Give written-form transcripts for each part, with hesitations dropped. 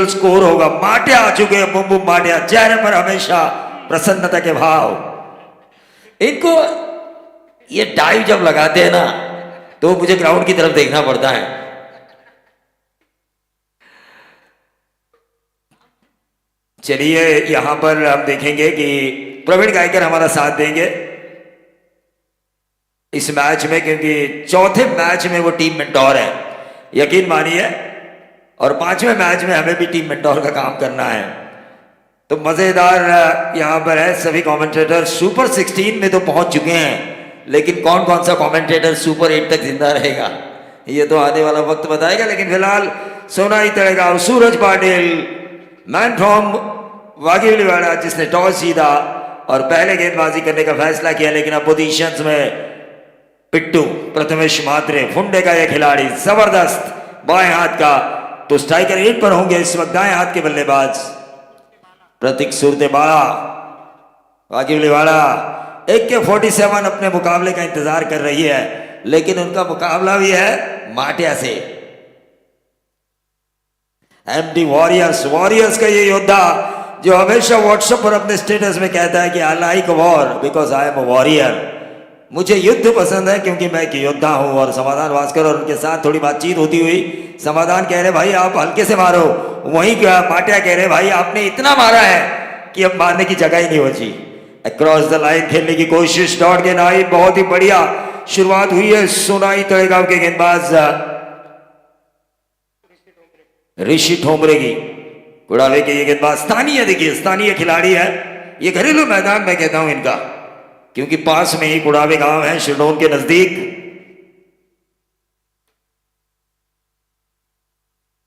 Score होगा। माटिया आ चुके हैं, बुम बुम माटिया, चेहरे पर हमेशा प्रसन्नता के भाव। इनको ये डाइव जब लगाते हैं ना तो मुझे ग्राउंड की तरफ देखना पड़ता है। चलिए यहां पर हम देखेंगे कि प्रवीण गायकर हमारा साथ देंगे इस मैच में, क्योंकि चौथे मैच में वो टीम मेंटोर है, यकीन मानिए, और पांचवें मैच में हमें भी टीम मेंटोर का काम करना है। तो मजेदार यहां पर है। सभी कमेंटेटर सुपर 16 में तो पहुंच चुके हैं, लेकिन कौन कौन सा कमेंटेटर सुपर 8 तक जिंदा रहेगा ये तो आने वाला वक्त बताएगा। लेकिन फिलहाल सोनाई तड़ेगांव सूरज पाटिल, मैन फ्रॉम वाघीवाड़ा, जिसने टॉस जीता और पहले गेंदबाजी करने का फैसला किया, लेकिन अपोजिशंस में पिट्टू, प्रथमेश म्हात्रे, फुंडे का यह खिलाड़ी जबरदस्त बाएं हाथ का। तो स्ट्राइकर 8 पर होंगे इस वक्त दाएं हाथ के बल्लेबाज प्रतीक सुरतेवाला। वाघीवाड़ा 1 के 47 अपने मुकाबले का इंतजार कर रही है, लेकिन उनका मुकाबला भी है माटिया से। एमडी वॉरियर्स का ये योद्धा जो हमेशा व्हाट्सएप पर अपने स्टेटस में कहता है कि I like war because I am a warrior. मुझे युद्ध पसंद है क्योंकि मैं एक योद्धा हूं। और समाधान भास्कर और उनके साथ थोड़ी बातचीत होती हुई समाधान कह रहे भाई आप हल्के से मारो, वहीं माटिया कह रहे भाई आपने इतना मारा है कि अब मारने की जगह ही नहीं बची। अक्रॉस द लाइन खेलने की कोशिश, डॉट गेंद आई, बहुत ही बढ़िया शुरुआत हुई है सोनाई तड़ेगांव के गेंदबाज ऋषि ठोमरे की। कुड़ावे के ये गेंदबाज स्थानीय, देखिए स्थानीय खिलाड़ी है, ये घरेलू मैदान में कहता हूं इनका, क्योंकि पास में ही कुड़ावे गांव है शिरडोन के नजदीक।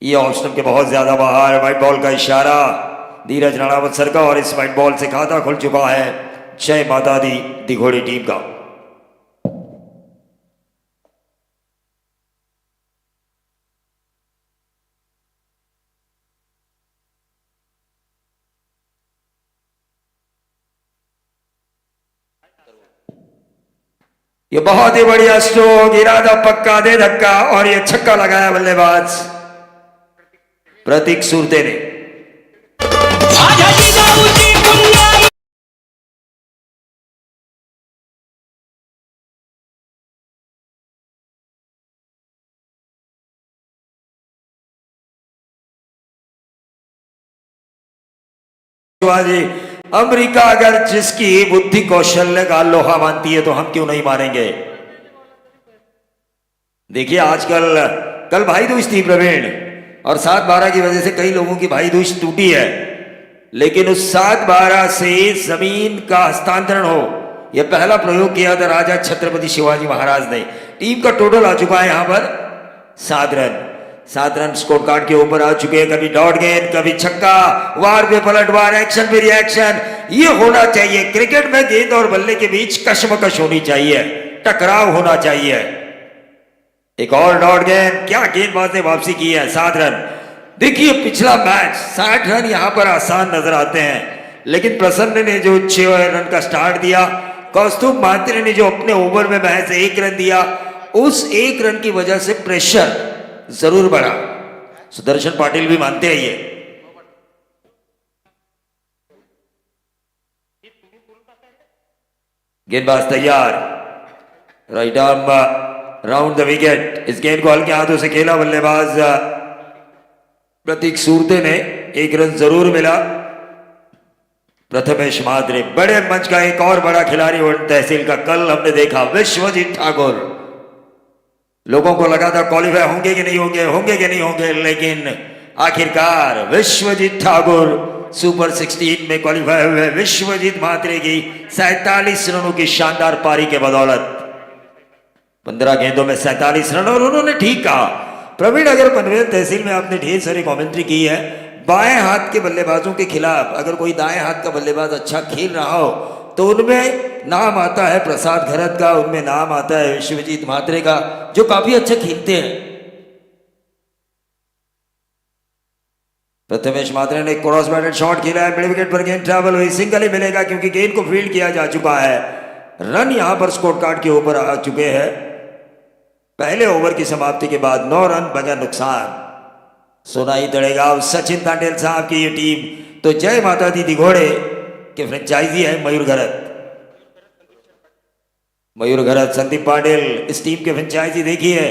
ये ऑफ स्टंप के बहुत ज्यादा बाहर, व्हाइट बॉल का इशारा धीरज राणावत सर का, और इस व्हाइट बॉल से खाता खुल चुका है जय माता दी दिघोड़ी टीम का। ये बहुत ही बढ़िया स्ट्रोक, इरादा पक्का, दे धक्का, और ये छक्का लगाया बल्लेबाज प्रतीक सुरते ने। अमेरिका अगर जिसकी बुद्धि कौशल्य का लोहा मानती है तो हम क्यों नहीं मानेंगे। देखिए आजकल, कल भाई दूज थी प्रवीण, और 7/12 की वजह से कई लोगों की भाई दूज टूटी है, लेकिन उस 7/12 से जमीन का हस्तांतरण हो, यह पहला प्रयोग किया था राजा छत्रपति शिवाजी महाराज ने। टीम का टोटल आ चुका है यहां पर 7 रन। 7 रन स्कोर कार्ड के ऊपर आ चुके हैं। कभी डॉट गेंद, कभी छक्का, वार पे पलटवार, एक्शन पे रिएक्शन, ये होना चाहिए। क्रिकेट में गेंद और बल्ले के बीच कशमकश होनी चाहिए, टकराव होना चाहिए। एक और डॉट गेंद, क्या गेंदबाज ने वापसी की है। 7 रन। देखिए पिछला मैच 60 रन यहां पर आसान नजर आते हैं, लेकिन प्रसन्न ने जो 6 रन का स्टार्ट दिया, कौस्तुभ म्हात्रे ने जो अपने ओवर में महज 1 रन दिया, उस 1 रन की वजह से प्रेशर जरूर बढ़ा। सुदर्शन पाटिल भी मानते हैं ये। गेंदबाज तैयार, right arm round the wicket. इस गेंद को हल्के हाथों से खेला बल्लेबाज प्रतीक सुरते ने, 1 रन जरूर मिला। प्रथमेश म्हात्रे बड़े मंच का एक और बड़ा खिलाड़ी वन तहसील का, कल हमने देखा विश्वजीत ठाकुर। लोगों को लगा था क्वालिफाई होंगे कि नहीं होंगे, होंगे कि नहीं होंगे, लेकिन आखिरकार विश्वजीत ठाकुर सुपर 16 में क्वालिफाई हुए। विश्वजीत म्हात्रे की 47 रनों की शानदार पारी के बदौलत 15 गेंदों में 47 रन। और उन्होंने ठीक कहा प्रवीण, अगर पनवेल तहसील में आपने ढेर सारी कमेंट्री की है, बाएं हाथ के बल्लेबाजों के खिलाफ अगर कोई दाएं हाथ का बल्लेबाज अच्छा खेल रहा हो तो उनमें नाम आता है प्रसाद घरत का, उनमें नाम आता है विश्वजीत म्हात्रे का, जो काफी अच्छा खेलते हैं। प्रथमेश म्हात्रे ने क्रॉस बैटेड शॉट खेला है, मिड विकेट पर गेंद ट्रैवल हुई, सिंगल ही मिलेगा क्योंकि गेंद को फील्ड किया जा चुका है। रन यहां पर स्कोर कार्ड के ऊपर आ चुके हैं। पहले ओवर की समाप्ति के बाद 9 रन बगैर नुकसान। सोनाई तड़ेगांव सचिन तांडेल साहब की ये टीम तो जय माता दी दिघोड़े के फ्रेंचाइजी है मयूर घरत। मयूर घरत संदीप पाटिल इस टीम के फ्रेंचाइजी देखिए।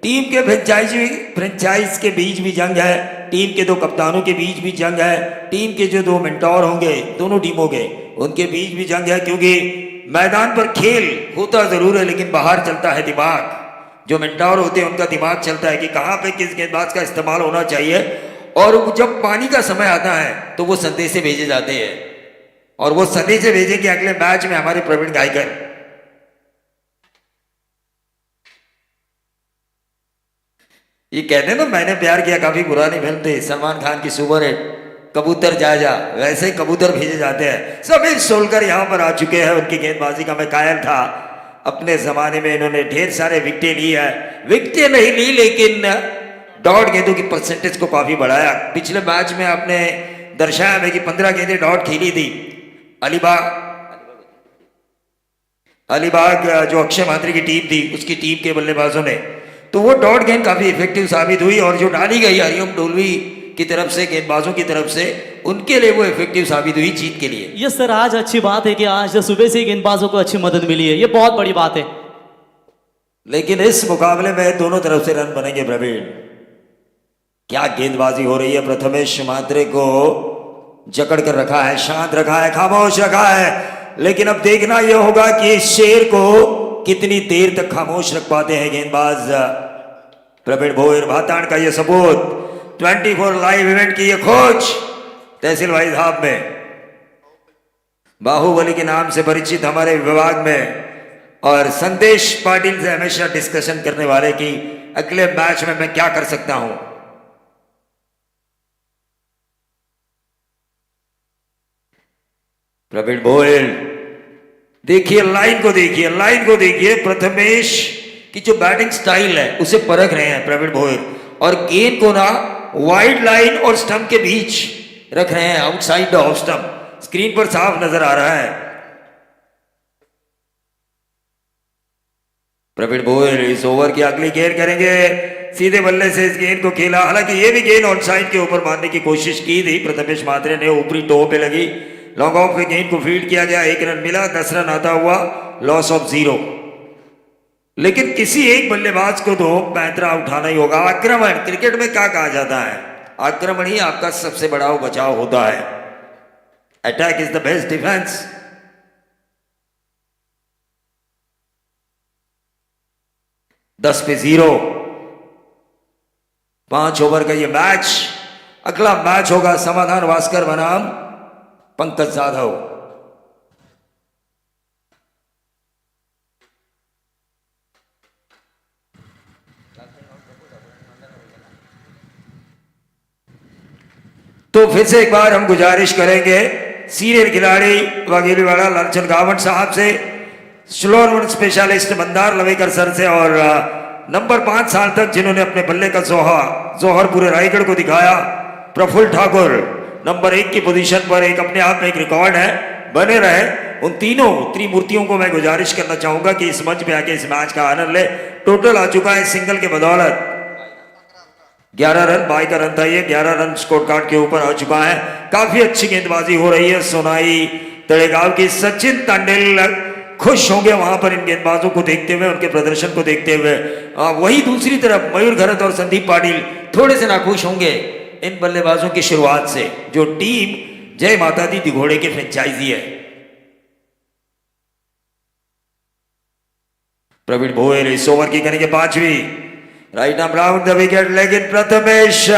टीम के फ्रेंचाइज के बीच भी जंग है, टीम के दो कप्तानों के बीच भी जंग है, टीम के जो दो मेंटोर होंगे दोनों टीमों के उनके बीच भी जंग है। क्योंकि मैदान पर खेल होता जरूर है लेकिन बाहर चलता है दिमाग। जो मेंटोर होते हैं उनका दिमाग चलता है कि कहाँ पे किस गेंदबाज का इस्तेमाल होना चाहिए। और जब पानी का समय आता है तो वो संदेश भेजे जाते हैं और वो संदेश भेजे कि अगले मैच में हमारे प्रवीण गायकर ये कहते हैं ना मैंने प्यार किया काफी पुरानी फिल्म थी सलमान खान की सुपर हिट कबूतर जा जा, वैसे ही कबूतर भेजे जाते हैं। समीर सोलकर यहाँ पर आ चुके हैं, उनकी गेंदबाजी का मैं कायल था। अपने जमाने में इन्होंने ढेर सारे विकेटें ली है, विकेटें नहीं ली लेकिन डॉट गेंदों की परसेंटेज को काफी बढ़ाया। पिछले मैच में आपने दर्शाया है कि 15 गेंदें डॉट खेली थी। अलीबाग जो अक्षय मात्री की टीम थी उसकी टीम के बल्लेबाजों ने तो वो डॉट गेंद काफी इफेक्टिव साबित हुई और जो डाली गई हरिओम डोलवी की तरफ से गेंदबाजों की तरफ से उनके लिए वो इफेक्टिव साबित हुई जीत के लिए। ये सर आज अच्छी बात है कि आज सुबह से गेंदबाजों को अच्छी मदद मिली है, ये बहुत बड़ी बात है। लेकिन इस मुकाबले में दोनों तरफ से रन बनेंगे प्रवीण। क्या गेंदबाजी हो रही है, प्रथमेश मात्रे को जकड़ कर रखा है, शांत रखा है, खामोश रखा है। लेकिन अब देखना यह होगा कि इस शेर को कितनी देर तक खामोश रख पाते हैं गेंदबाज प्रवीण भोयर। भातान का यह सबूत 24 लाइव इवेंट की यह खोज तहसील भाई साहब में बाहुबली के नाम से परिचित हमारे विभाग में और संदेश पाटिल से हमेशा डिस्कशन करने वाले की अगले मैच में मैं क्या कर सकता हूं। प्रवीण भोयर देखिए लाइन को देखिए, लाइन को देखिए। प्रथमेश की जो बैटिंग स्टाइल है उसे परख रहे हैं प्रवीण भोयर और गेंद को ना वाइड लाइन और स्टंप के बीच रख रहे हैं, outside the off stump. Screen पर साफ नजर आ रहा है। प्रवीण भोयर इस ओवर की अगली गेंद करेंगे, सीधे बल्ले से इस गेंद को खेला। हालांकि ये भी गेंद ऑन साइड के ऊपर मारने की कोशिश की थी प्रथमेश मात्रे ने, ऊपरी टो पे लगी। लॉन्ग ऑफ पे गेंद को फील्ड किया गया, 1 रन मिला, 10 रन आता हुआ, लॉस ऑफ 0। लेकिन किसी एक बल्लेबाज को तो पैंतरा उठाना ही होगा। आक्रमण क्रिकेट में क्या कहा जाता है, आक्रमण ही आपका सबसे बड़ा बचाव होता है। Attack is the best defence. दस पे 0, 5 ओवर का ये मैच। अगला मैच होगा समाधान भास्कर बनाम पंकज जाधव। तो फिर से एक बार हम गुजारिश करेंगे सीनियर खिलाड़ी वगीलीवाड़ा लालचंद गावट साहब से, slower specialist Mandar Lavekar sir से और नंबर 5 साल तक जिन्होंने अपने बल्ले का जोहर पूरे रायगढ़ को दिखाया, प्रफुल्ल ठाकुर नंबर 1 की पोजीशन पर, एक अपने आप में एक रिकॉर्ड है, बने रहे। उन तीनों त्रिमूर्तियों को मैं गुजारिश करना चाहूंगा कि इस मंच पे आके इस मैच का आनंद ले। टोटल आ चुका है सिंगल के बदौलत 11 रन, 22 का रन था ये, 11 रन स्कोर कार्ड के ऊपर आ चुका है। काफी अच्छी गेंदबाजी हो रही है सोनाई तड़ेगांव की। सचिन तांडेल खुश होंगे वहां पर इन गेंदबाजों को देखते हुए, उनके प्रदर्शन को देखते हुए। वही दूसरी तरफ मयूर घरत और संदीप पाटिल थोड़े से नाखुश होंगे इन बल्लेबाजों की शुरुआत से, जो टीम जय माता दी दिघोड़े के फ्रेंचाइजी है। प्रवीण भोयर इस ओवर की करेंगे 5वीं, right arm round the wicket. लेकिन प्रथमेश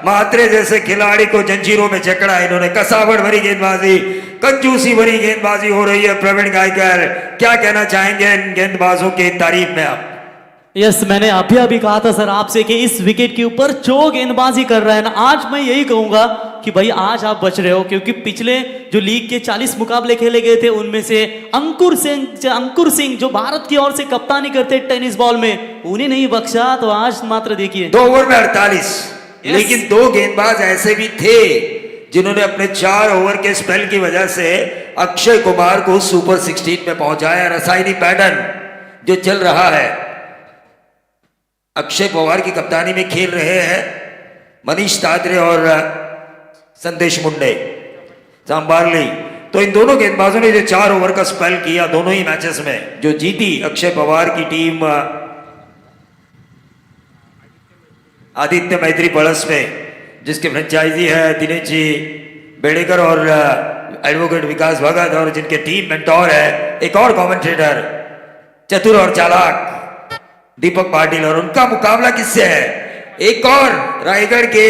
मात्रे जैसे खिलाड़ी को जंजीरों में जकड़ा इन्होंने। कसावट भरी गेंदबाजी, कंजूसी भरी गेंदबाजी हो रही है। प्रवीण गायकर क्या कहना चाहेंगे इन गेंदबाजों की तारीफ में आप? यस, मैंने अभी कहा था सर आपसे कि इस विकेट के ऊपर जो गेंदबाजी कर रहा है ना, आज मैं यही कहूंगा कि भाई आज आप बच रहे हो, क्योंकि पिछले जो लीग के 40 मुकाबले खेले गए थे उनमें से अंकुर सिंह जो भारत की ओर से कप्तानी करते टेनिस बॉल में, उन्हें नहीं बख्शा। तो आज मात्र देखिए 2 ओवर में 48, लेकिन 2 गेंदबाज ऐसे भी थे जिन्होंने अपने 4 ओवर के स्पेल की वजह से अक्षय कुमार को सुपर 16 में पहुंचाया। रसायनी पैटर्न जो चल रहा है, अक्षय पवार की कप्तानी में खेल रहे हैं मनीष तात्रे और संदेश मुंडे सांबारली। तो इन दोनों गेंदबाजों ने जो 4 ओवर का स्पेल किया दोनों ही मैचेस में, जो जीती अक्षय पवार की टीम आदित्य मैत्री पड़स में, जिसके फ्रेंचाइजी है दिनेश जी बेड़ेकर और एडवोकेट विकास भगत, और जिनके टीम मेंटोर है एक और कमेंटेटर चतुर और चालाक दीपक पाटिल। और उनका मुकाबला किससे है? एक और रायगढ़ के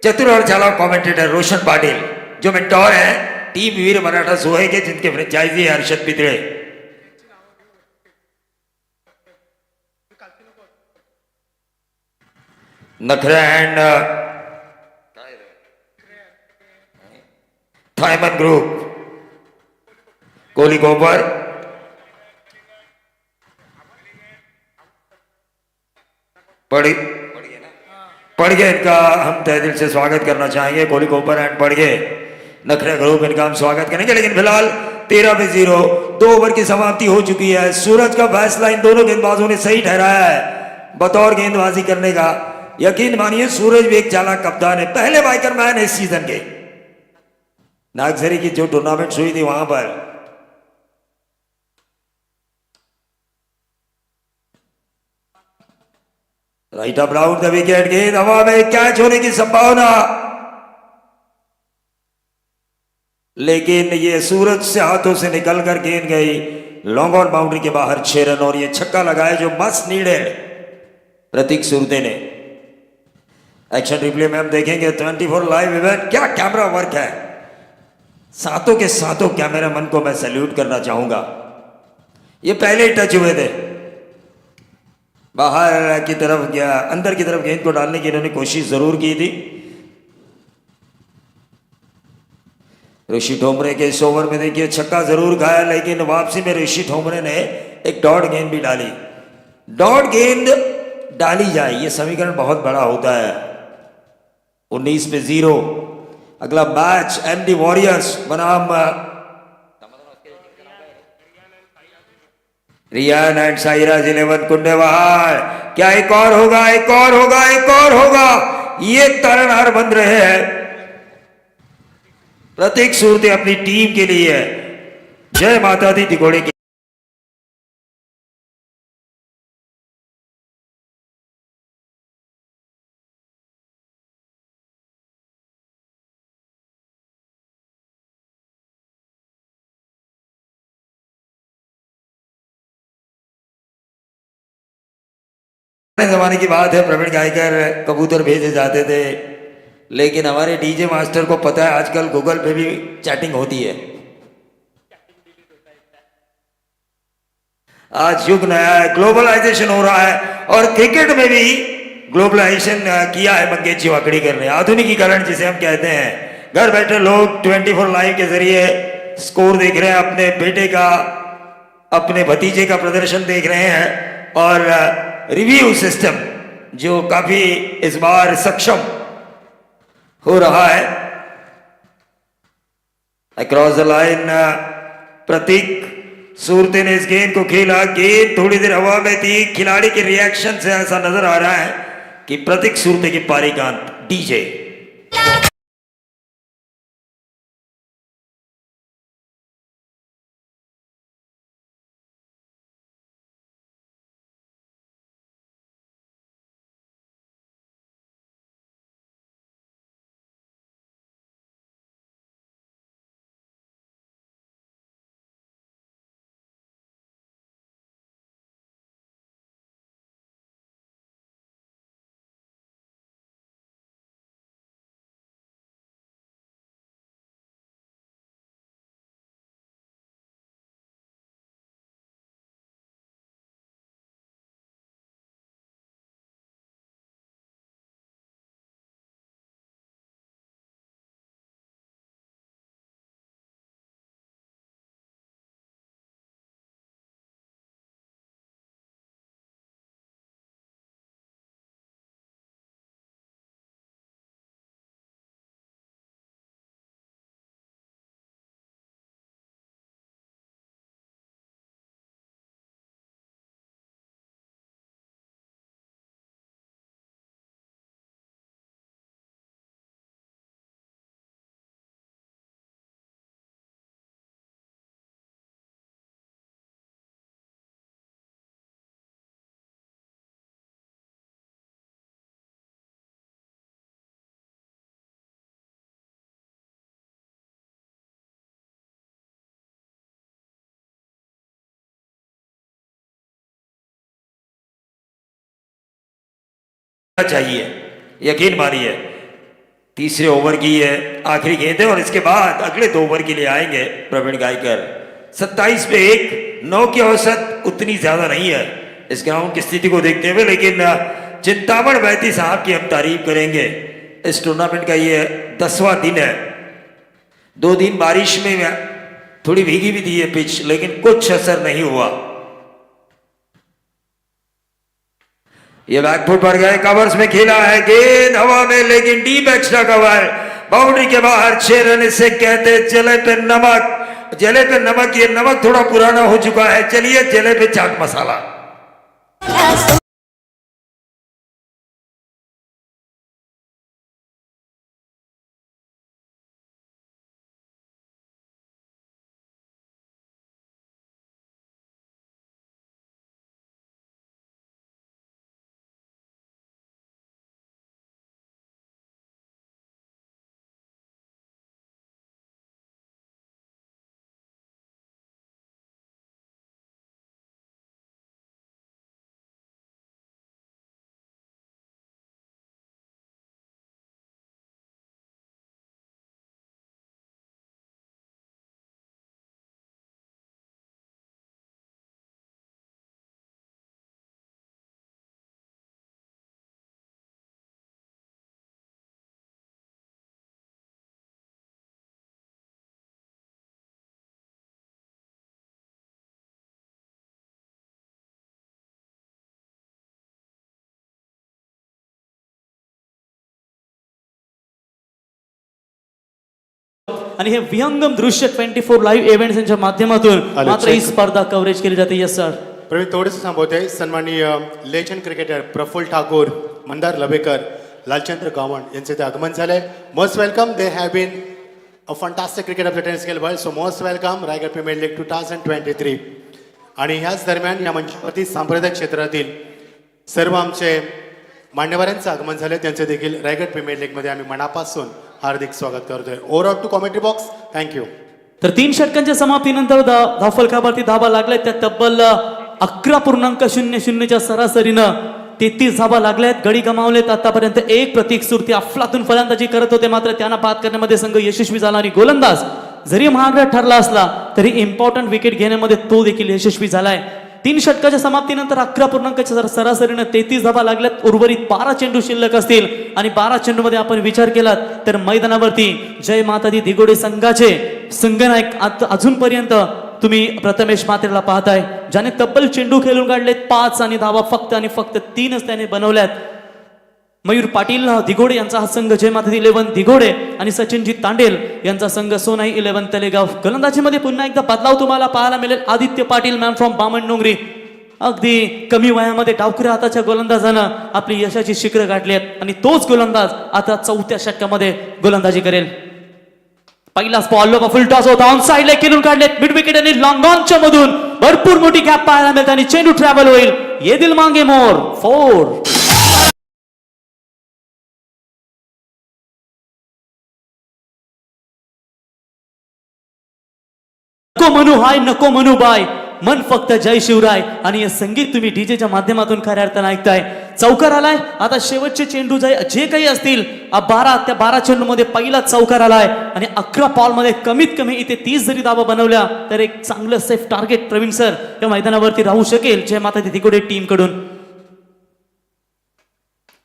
चतुर और चालाक कमेंटेटर रोशन पाटिल, जो मेंटोर है टीम वीर मराठा सोहे के, जिनके फ्रेंचाइजी है हर्षद पितरे। नखरा एंड थाइमन ग्रुप, कोहली गोबर, पढ़ गए इनका हम तहे दिल से स्वागत करना चाहेंगे। कोहली गोबर एंड पढ़ गए नखरा ग्रुप, इनका हम स्वागत करेंगे। लेकिन फिलहाल 13-0 2 ओवर की समाप्ति हो चुकी है। सूरज का फैसला इन दोनों गेंदबाजों ने सही ठहराया है बतौर गेंदबाजी करने का। यकीन मानिए सूरज भी एक चालाक कप्तान है, पहले बाइकर मैन है इस सीजन के। नागझरी की जो टूर्नामेंट हुई थी वहां पर right up round the wicket, गेंद हवा में, कैच होने की संभावना, लेकिन ये सूरज से हाथों से निकलकर गेंद गई लॉन्ग ऑन बाउंड्री के बाहर 6 रन। और ये छक्का लगाया जो मस्ट नीडेड प्रतीक सुरते ने। एक्शन रिप्ले में हम देखेंगे 24 लाइव इवेंट, क्या कैमरा वर्क है। सातों के सातों कैमरामैन को मैं सैल्यूट करना चाहूंगा। ये पहले ही टच हुए थे, बाहर की तरफ गया, अंदर की तरफ गेंद को डालने की इन्होंने कोशिश जरूर की थी। ऋषि ठोमरे के इस ओवर में देखिए छक्का जरूर खाया, लेकिन वापसी में ऋषि ठोमरे ने एक डॉट गेंद भी डाली। डॉट गेंद डाली जाए ये समीकरण बहुत बड़ा होता है। 19-0 अगला मैच एमडी वॉरियर्स बनाम रियान एंड साइराज 11 कुंडेवाहार। क्या एक और होगा, एक और होगा, एक और होगा? ये तारनहार बन रहे हैं प्रतीक सूरते अपनी टीम के लिए। जय माता दी तिकोड़े की। जमाने की बात है, प्रवीण गायकर कबूतर भेजे जाते थे, लेकिन हमारे डीजे मास्टर को पता है आजकल गूगल पे भी चैटिंग होती है। आज युग नया है, ग्लोबलाइजेशन हो रहा है, और क्रिकेट में भी ग्लोबलाइजेशन किया है मंगेश जी वाकड़ीकर ने। आधुनिकीकरण जिसे हम कहते हैं, घर बैठे लोग 24 लाइव के जरिए स्कोर देख रहे हैं, अपने बेटे का अपने भतीजे का प्रदर्शन देख रहे हैं, और रिव्यू सिस्टम जो काफी इस बार सक्षम हो रहा है। अक्रॉस द लाइन प्रतीक सूरते ने इस गेंद को खेला, गेंद थोड़ी देर हवा में थी, खिलाड़ी के रिएक्शन से ऐसा नजर आ रहा है कि प्रतीक सूरते की पारी का अंत। डीजे चाहिए, यकीन मानिए। तीसरे ओवर की है आखिरी गेंद है और इसके बाद अगले 2 ओवर के लिए आएंगे प्रवीण गायकर। 27 पे 1, 9 की औसत उतनी ज्यादा नहीं है इस ग्राउंड की स्थिति को देखते हुए, लेकिन चिंतामण बैती साहब की हम तारीफ करेंगे। इस टूर्नामेंट का ये 10वां दिन है। 2 दिन बारिश में थोड़ी भीगी भी थी ये पिच, लेकिन कुछ असर नहीं हुआ। ये बैकफुट पर गए, कवर्स में खेला है, गेंद हवा में, लेकिन डीप एक्स्ट्रा कवर, बाउंड्री के बाहर 6 रन। इसे कहते जले पे नमक। जले पे नमक, ये नमक थोड़ा पुराना हो चुका है, चलिए जले पे चाट मसाला। आणि हे विहंगम दृश्य 24 लाईव्ह इव्हेंट्स यांच्या माध्यमातून मात्र ही स्पर्धा कव्हरेज केली जाते. Yes sir. प्रवीण थोडंसं थांबवते. सन्माननीय लेजंड क्रिकेटर प्रफुल्ल ठाकूर, मंदार लवेकर, लालचंद्र गावंड यांचे ते आगमन झाले. Most welcome. They have been a fantastic cricket of the tennis scale world. So most welcome Raigad premier league 2023. आणि ह्याच दरम्यान या मंचावरती सांप्रदायिक क्षेत्रातील सर्व आमचे मान्यवरांचं आगमन झाले. त्यांचे देखील रायगड प्रीमियर लीगमध्ये आम्ही मनापासून हार्दिक स्वागत करतोय. Over to commentary box. Thank you. तर 3 षटकांच्या समाप्तीनंतर धावफलकावरती धाबा लागल्या त्या तब्बल 11.00च्या सरासरीनं 33 धाबा लागल्यात. गडी गमावलेत आतापर्यंत. एक प्रतीक सुरती अफलातून फलंदाजी करत होते, मात्र त्यांना बाद करण्यामध्ये संघ यशस्वी झाला आणि गोलंदाज जरी महागडा ठरला असला तरी इम्पॉर्टंट विकेट घेण्यामध्ये तो देखील यशस्वी झालाय. 3 षटकाच्या समाप्तीनंतर 11.00च्या सरासरीनं 33 धाबा लागल्यात. उर्वरित 12 चेंडू शिल्लक असतील आणि 12 चेंडूमध्ये आपण विचार केलात तर मैदानावरती जय माता दी दिगोडे संघाचे संघनायक अजूनपर्यंत तुम्ही प्रथमेश मात्रेला पाहताय, ज्याने तब्बल चेंडू खेळून काढलेत 5 आणि धावा फक्त आणि फक्त 3च त्याने बनवल्यात. मयूर पाटील दिघोडे यांचा हा संघ जय माता दी 11 दिघोडे आणि सचिनजी तांडेल यांचा संघ सोनाई 11 तलेगाव. गोलंदाजीमध्ये पुन्हा एकदा बदलाव तुम्हाला पाहायला मिळेल. आदित्य पाटील मॅन फ्रॉम बामणडोंगरी अगदी कमी वयामध्ये डावखुऱ्या हाताच्या गोलंदाजानं आपली यशाची शिखरं गाठली आहेत आणि तोच गोलंदाज आता 4थ्या षटकामध्ये गोलंदाजी करेल. पहिलाच बॉल फुल टॉस होता, ऑन साइड ला खेळून काढलेत मिड विकेट आणि लॉंग ऑनच्या मधून भरपूर मोठी गॅप पाहायला मिळते आणि चेंडू ट्रॅव्हल होईल. ये दिल मांगे मोर 4. नको म्हणू हाय, नको म्हणू बाय, मन फक्त जय शिवराय. आणि हे संगीत तुम्ही डीजेच्या माध्यमातून खऱ्या अर्थानं ऐकताय. चौकार आलाय. आता शेवटचे चेंडू जे काही असतील 12 त्या 12 चेंडू मध्ये पहिला चौकार आलाय आणि 11 बॉल मध्ये कमीत कमी इथे 30 जरी धावा बनवल्या तर एक चांगलं सेफ टार्गेट प्रवीण सर या मैदानावरती राहू शकेल जय माता दी दिघोडे टीम कडून.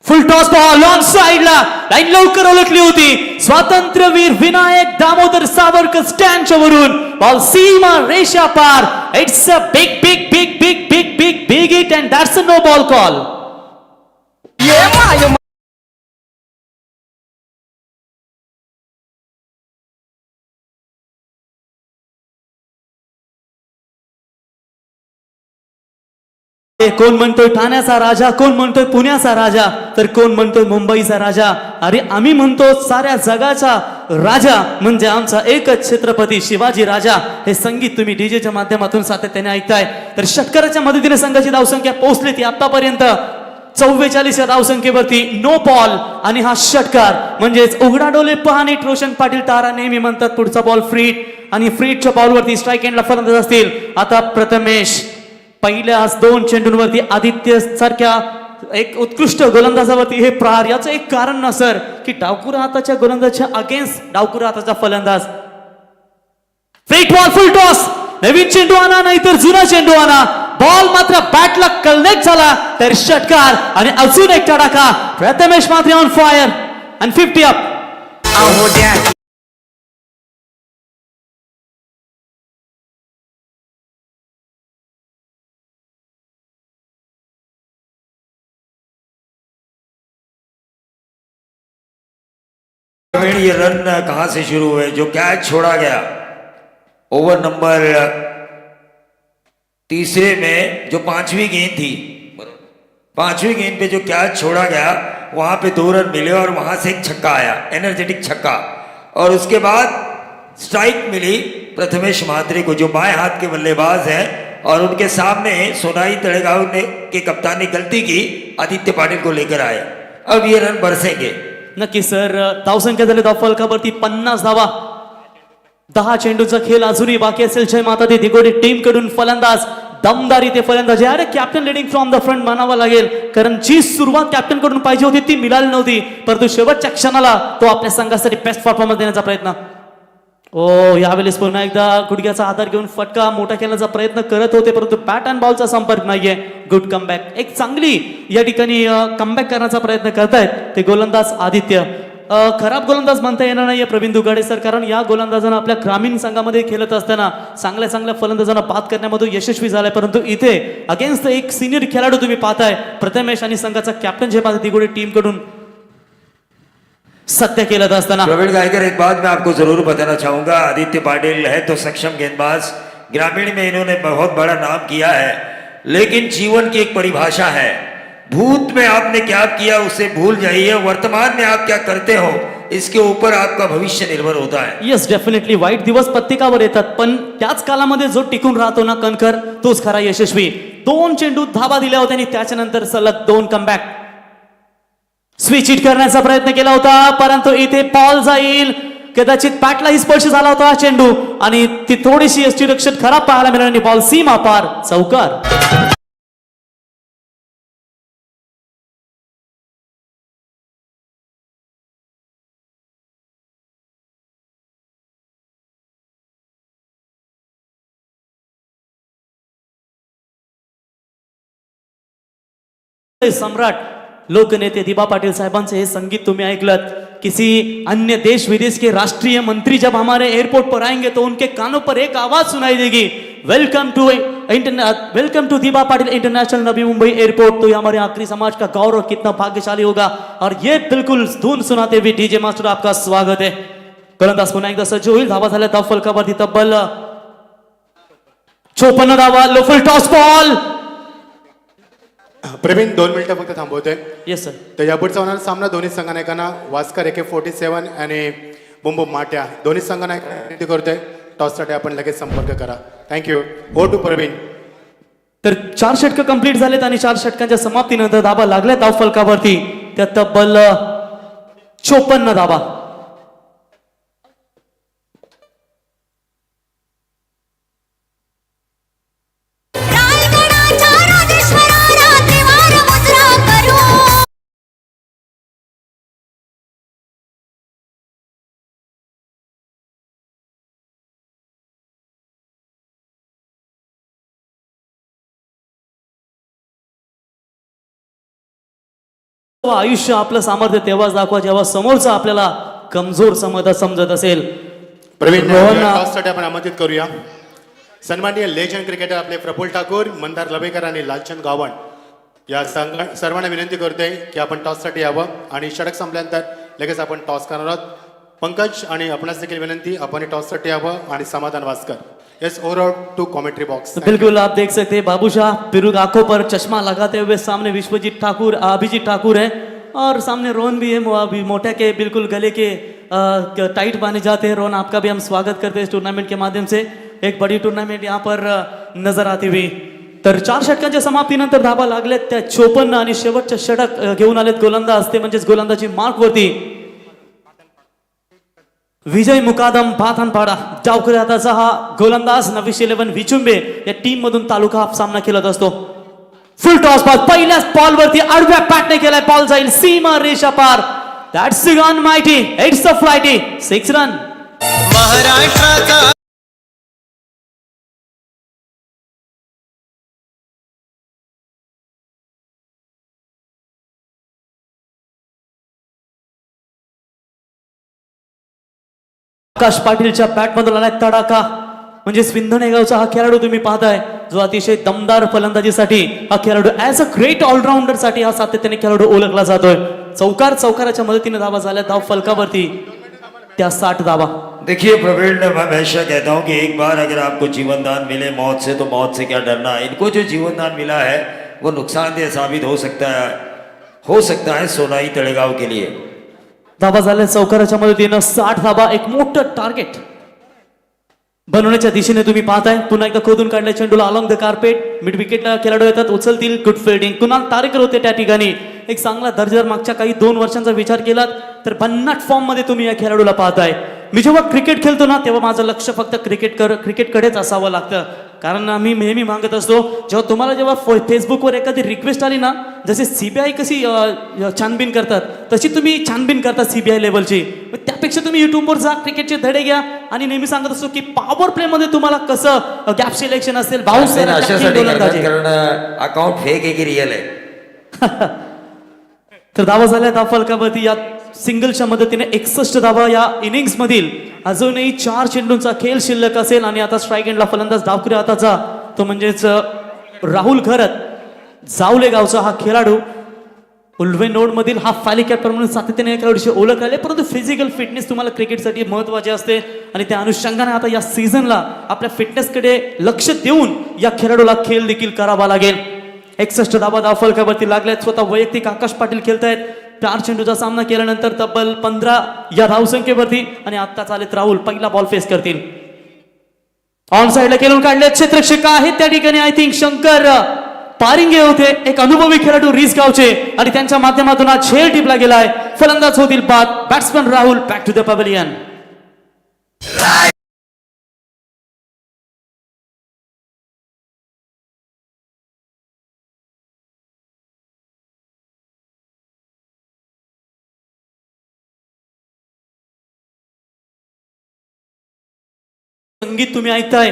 फुल टॉस बॉल ऑन साइडला, लाईन लवकर ओळखली होती. स्वातंत्र्यवीर विनायक दामोदर सावरकर स्टँडच्या वरून बॉल सीमा रेषा पार. It's a big big big big big big big hit and that's a no ball call. कोण म्हणतोय ठाण्याचा राजा, कोण म्हणतोय पुण्याचा राजा, तर कोण म्हणतोय मुंबईचा राजा. अरे आम्ही म्हणतो साऱ्या जगाचा राजा म्हणजे आमचा एकच छत्रपती शिवाजी राजा. हे संगीत तुम्ही डीजेच्या माध्यमातून सातत्याने ऐकताय. तर षटकाराच्या मदतीने संघाची धावसंख्या पोहोचली ती आतापर्यंत 44 या धावसंख्येवरती. नो बॉल आणि हा षटकार म्हणजेच उघडा डोले पहाणे. रोशन पाटील तारा नेहमी म्हणतात पुढचा बॉल फ्रीट आणि फ्रीटच्या बॉलवरती स्ट्राईक एंडला फलंदाज असतील. आता प्रथमेश पहिल्या 2 चेंडूंवरती आदित्य सारख्या एक उत्कृष्ट गोलंदाजावरती हे प्रहार, याचं एक कारण ना सर की डावखुरा हाताच्या गोलंदाजाच्या अगेन्स्ट डावखुरा हाताचा फलंदाज. फेक बॉल, फुल टॉस, नवीन चेंडू आणा नाहीतर जुना चेंडू आणा, बॉल मात्र बॅटला कनेक्ट झाला तर षटकार आणि अजून एक तडाखा. प्रथमेश मात्रे ऑन फायर आणि 50 अप. प्रवीण, ये रन कहां से शुरू हुए? जो कैच छोड़ा गया ओवर नंबर तीसरे में, जो पांचवी गेंद थी, पांचवी गेंद पे जो कैच छोड़ा गया वहां पे 2 रन मिले और वहां से एक छक्का आया, एनर्जेटिक छक्का. और उसके बाद स्ट्राइक मिली प्रथमेश महात्रे को, जो बाएं हाथ के बल्लेबाज हैं. और उनके सामने सोनाई तळेगाव ने के कप्तान ने गलती की, आदित्य पाटिल को लेकर आए. अब ये रन बरसेंगे. नक्की सर, धावसंख्या झाली धाव फलकावरती 50 धावा. 10 चेंडूचा खेळ अजूनही बाकी असेल. जय माता दी दिगोडी टीम कडून फलंदाज, दमदारी ते फलंदाज. अरे captain leading from the front मानावं लागेल, कारण जी सुरुवात कॅप्टन कडून पाहिजे होती ती मिळाली नव्हती, परंतु शेवटच्या क्षणाला तो आपल्या संघासाठी बेस्ट परफॉर्मन्स देण्याचा प्रयत्न. यावेळेस पुन्हा एकदा गुडघ्याचा आधार घेऊन फटका मोठा खेळण्याचा प्रयत्न करत होते, परंतु बॅट अँड बॉलचा संपर्क नाहीये. गुड कमबॅक, एक चांगली या ठिकाणी कमबॅक करण्याचा प्रयत्न करतायत ते गोलंदाज आदित्य. खराब गोलंदाज म्हणता येणार नाहीये प्रवीण दुगाडे सर, कारण या गोलंदाजांना आपल्या ग्रामीण संघामध्ये खेळत असताना चांगल्या चांगल्या फलंदाजांना बाद करण्यामध्ये यशस्वी झालाय, परंतु इथे अगेन्स्ट एक सिनियर खेळाडू तुम्ही पाहताय प्रथमेश आणि संघाचा कॅप्टन जे पाहता दिगोडे टीम कडून सत्य केलं असताना. प्रवीण गायकर, एक बात मैं आपको जरूर बताना चाहूंगा, आदित्य पाटिल है तो सक्षम गेंदबाज, ग्रामीण में इन्होंने बहुत बड़ा नाम किया है, लेकिन जीवन की एक परिभाषा है. भूत में आपने क्या किया उसे भूल जाइए, वर्तमान में आप क्या करते हो इसके ऊपर आपका भविष्य निर्भर होता है. येस, डेफिनेटली वाईट दिवस प्रत्येकावर येतात, पण त्याच कालामध्ये जो टिकून राहतो ना कणकर, तोच खरा यशस्वी. 2 चेंडूत धाबा दिल्या होत्या आणि त्याच्यानंतर सलग 2 कमबॅक. स्विच हिट करण्याचा प्रयत्न केला होता, परंतु इथे बॉल जाईल, कदाचित बॅटलाही स्पर्श झाला होता चेंडू आणि ती थोडीशी यष्टीरक्षण खराब पाहायला मिळाली. बॉल सीमा पार, चौकार. सम्राट लोकनेते दिबा पाटिल साहबांचे हे संगीत तुम्ही ऐकलत. किसी अन्य देश विदेश के राष्ट्रीय मंत्री जब हमारे एयरपोर्ट पर आएंगे तो उनके कानों पर एक आवाज सुनाई देगी, वेलकम टू दिबा पाटिल इंटरनेशनल नवी मुंबई एयरपोर्ट. तो ये हमारे आखिरी समाज का गौरव, कितना भाग्यशाली होगा. और ये बिल्कुल धून सुनाते हुए डीजे मास्टर आपका स्वागत है. गोलंदाज पुन्हा एकदा सज्ज होईल. धावा झाल्या धाव फलकावरती तब्बल 54 धावा. लो फुल टॉस बॉल. प्रवीण 2 मिनिटं फक्त थांबवतोय. Yes sir. तर यापुढचा होणारा सामना दोन्ही संघनायकांना वास्कर AK-47 आणि बुमबुम माट्या दोन्ही संघनायकांना विनंती करतोय, टॉससाठी आपण लगेच संपर्क करा. थँक्यू. Go to Praveen. तर 4 षटकं कंप्लीट झालेत आणि 4 षटकांच्या समाप्तीनंतर धाबा लागल्या धाव फलकावरती, त्या तब्बल 54 धाबा. आयुष्य आपलं सामर्थ्य तेव्हाच दाखवा जेव्हा समोरचा आपल्याला कमजोर समजत असेल. प्रवीण, रोहन टॉससाठी आपण आमंत्रित करूया सन्माननीय लेजंड क्रिकेटर आपले प्रफुल्ल ठाकूर, मंदार लवेकर आणि लालचंद गावण या सर्वांना विनंती करतोय की आपण टॉससाठी यावं आणि षटक संपल्यानंतर लगेच आपण टॉस करणार आहोत. पंकज आणि आपणास देखील विनंती, आपण टॉससाठी यावं आणि Samadhan Waskar. Yes, over to commentary box. बिल्कुल आप देख सकते हैं बाबूशाह पिरुग आंखों पर चश्मा लगाते हुए सामने विश्वजीत ठाकुर, अभिजीत ठाकुर है और सामने रोहन भी है. अभी मोटा के बिल्कुल गले के टाइट बांधे जाते हैं. रोहन, आपका भी हम स्वागत करते हैं इस टूर्नामेंट के माध्यम से. एक बड़ी टूर्नामेंट यहाँ पर नजर आती हुई. तर 4 षटकांच्या समाप्तीनंतर धाबा लागलेत त्या 54 आणि शेवटचे षटक घेऊन आलेत गोलंदाज, ते म्हणजेच गोलंदाजी मार्क वरती विजय मुकादम भाथनपाडा. डावखुऱ्या हाताचा हा गोलंदाज 911 विचुंबे या टीम मधून तालुका सामना खेळत असतो. फुल टॉस बॉल पहिल्याच बॉल वरती आडव्या पॅटने केलाय बॉल जाईल सीमा रेषा पार that's gone mighty it's a flighty 6 run महाराष्ट्राचा आकाश पाटीलच्या बॅट मधून आलाय तडाखा म्हणजे विंधणे गावचा हा खेळाडू तुम्ही पाहताय जो अतिशय दमदार फलंदाजीसाठी हा खेळाडू ऍज अ ग्रेट ऑलराऊंडर साठी हा सातत्याने खेळाडू ओळखला जातोय चौकाराच्या मदतीने धावा झाल्या धाव फलकावरती त्या 60 धावा देखिए प्रवीण, मैं हमेशा कहता हूं कि एक बार अगर आपको जीवन दान मिले मौत से तो मौत से क्या डरना। इनको जो जीवन दान मिला है वो नुकसानदेह साबित हो सकता है सोनाई तळेगाव के लिए। धावा झाल्या चौकाराच्या मदतीनं 60 धावा एक मोठं टार्गेट बनवण्याच्या दिशेने तुम्ही पाहताय पुन्हा एकदा खोदून काढल्या चेंडूला अलॉंग द कार्पेट मिड विकेटला खेळाडू येतात उचलतील गुड फिल्डिंग कुणाल तारेकर होते त्या ठिकाणी एक चांगला दर्जेदार मागच्या काही 2 वर्षांचा विचार केलात तर भन्नाट फॉर्म मध्ये तुम्ही या खेळाडूला पाहताय। मी जेव्हा क्रिकेट खेळतो ना तेव्हा माझं लक्ष फक्त क्रिकेटकडेच असावं लागतं कारण आम्ही नेहमी मागत असतो जेव्हा फेसबुकवर एखादी रिक्वेस्ट आली ना जसे सीबीआय कशी छानबीन करतात तशी तुम्ही छानबीन करता सीबीआय लेवलची त्यापेक्षा तुम्ही युट्यूबवर जा क्रिकेटचे धडे घ्या आणि नेहमी सांगत असतो की पॉवर प्ले मध्ये तुम्हाला कसं गॅप सिलेक्शन असेल बाउन्स अशासाठी करतात कारण अकाउंट फेक आहे की रिअल आहे। तर धावा झाल्या धाव फलकावरती या सिंगलच्या मदतीने 61 धावा या इनिंग्स मधील अजूनही 4 चेंडूंचा खेळ शिल्लक असेल आणि आता स्ट्राईक एंडला फलंदाज डावखुरी हाताचा तो म्हणजेच राहुल घरत जावले गावचा हा खेळाडू उल्वे नोड मधील हा फाली कॅप्टन म्हणून सातत्याने या खेळाडूची ओळख आली परंतु फिजिकल फिटनेस तुम्हाला क्रिकेटसाठी महत्वाचे असते आणि त्या अनुषंगाने आता या सीझनला आपल्या फिटनेसकडे लक्ष देऊन या खेळाडूला खेळ देखील करावा लागेल। 61 धावा धाव फलकावरती लागल्यात स्वतः वैयक्तिक आकाश पाटील खेळतायत 4 चेंडूचा सामना केल्यानंतर तब्बल 15 या धावसंख्येवरती आणि आता चालेत राहुल पहिला बॉल फेस करतील ऑन साइडला खेळून काढले क्षेत्ररक्षक आहेत त्या ठिकाणी आय थिंक शंकर पारिंगे होते एक अनुभवी खेळाडू रिस गावचे आणि त्यांच्या माध्यमातून हा झेल टिपला गेलाय फलंदाज होतील बाद batsman Rahul back to the pavilion. संगीत तुम्ही ऐकताय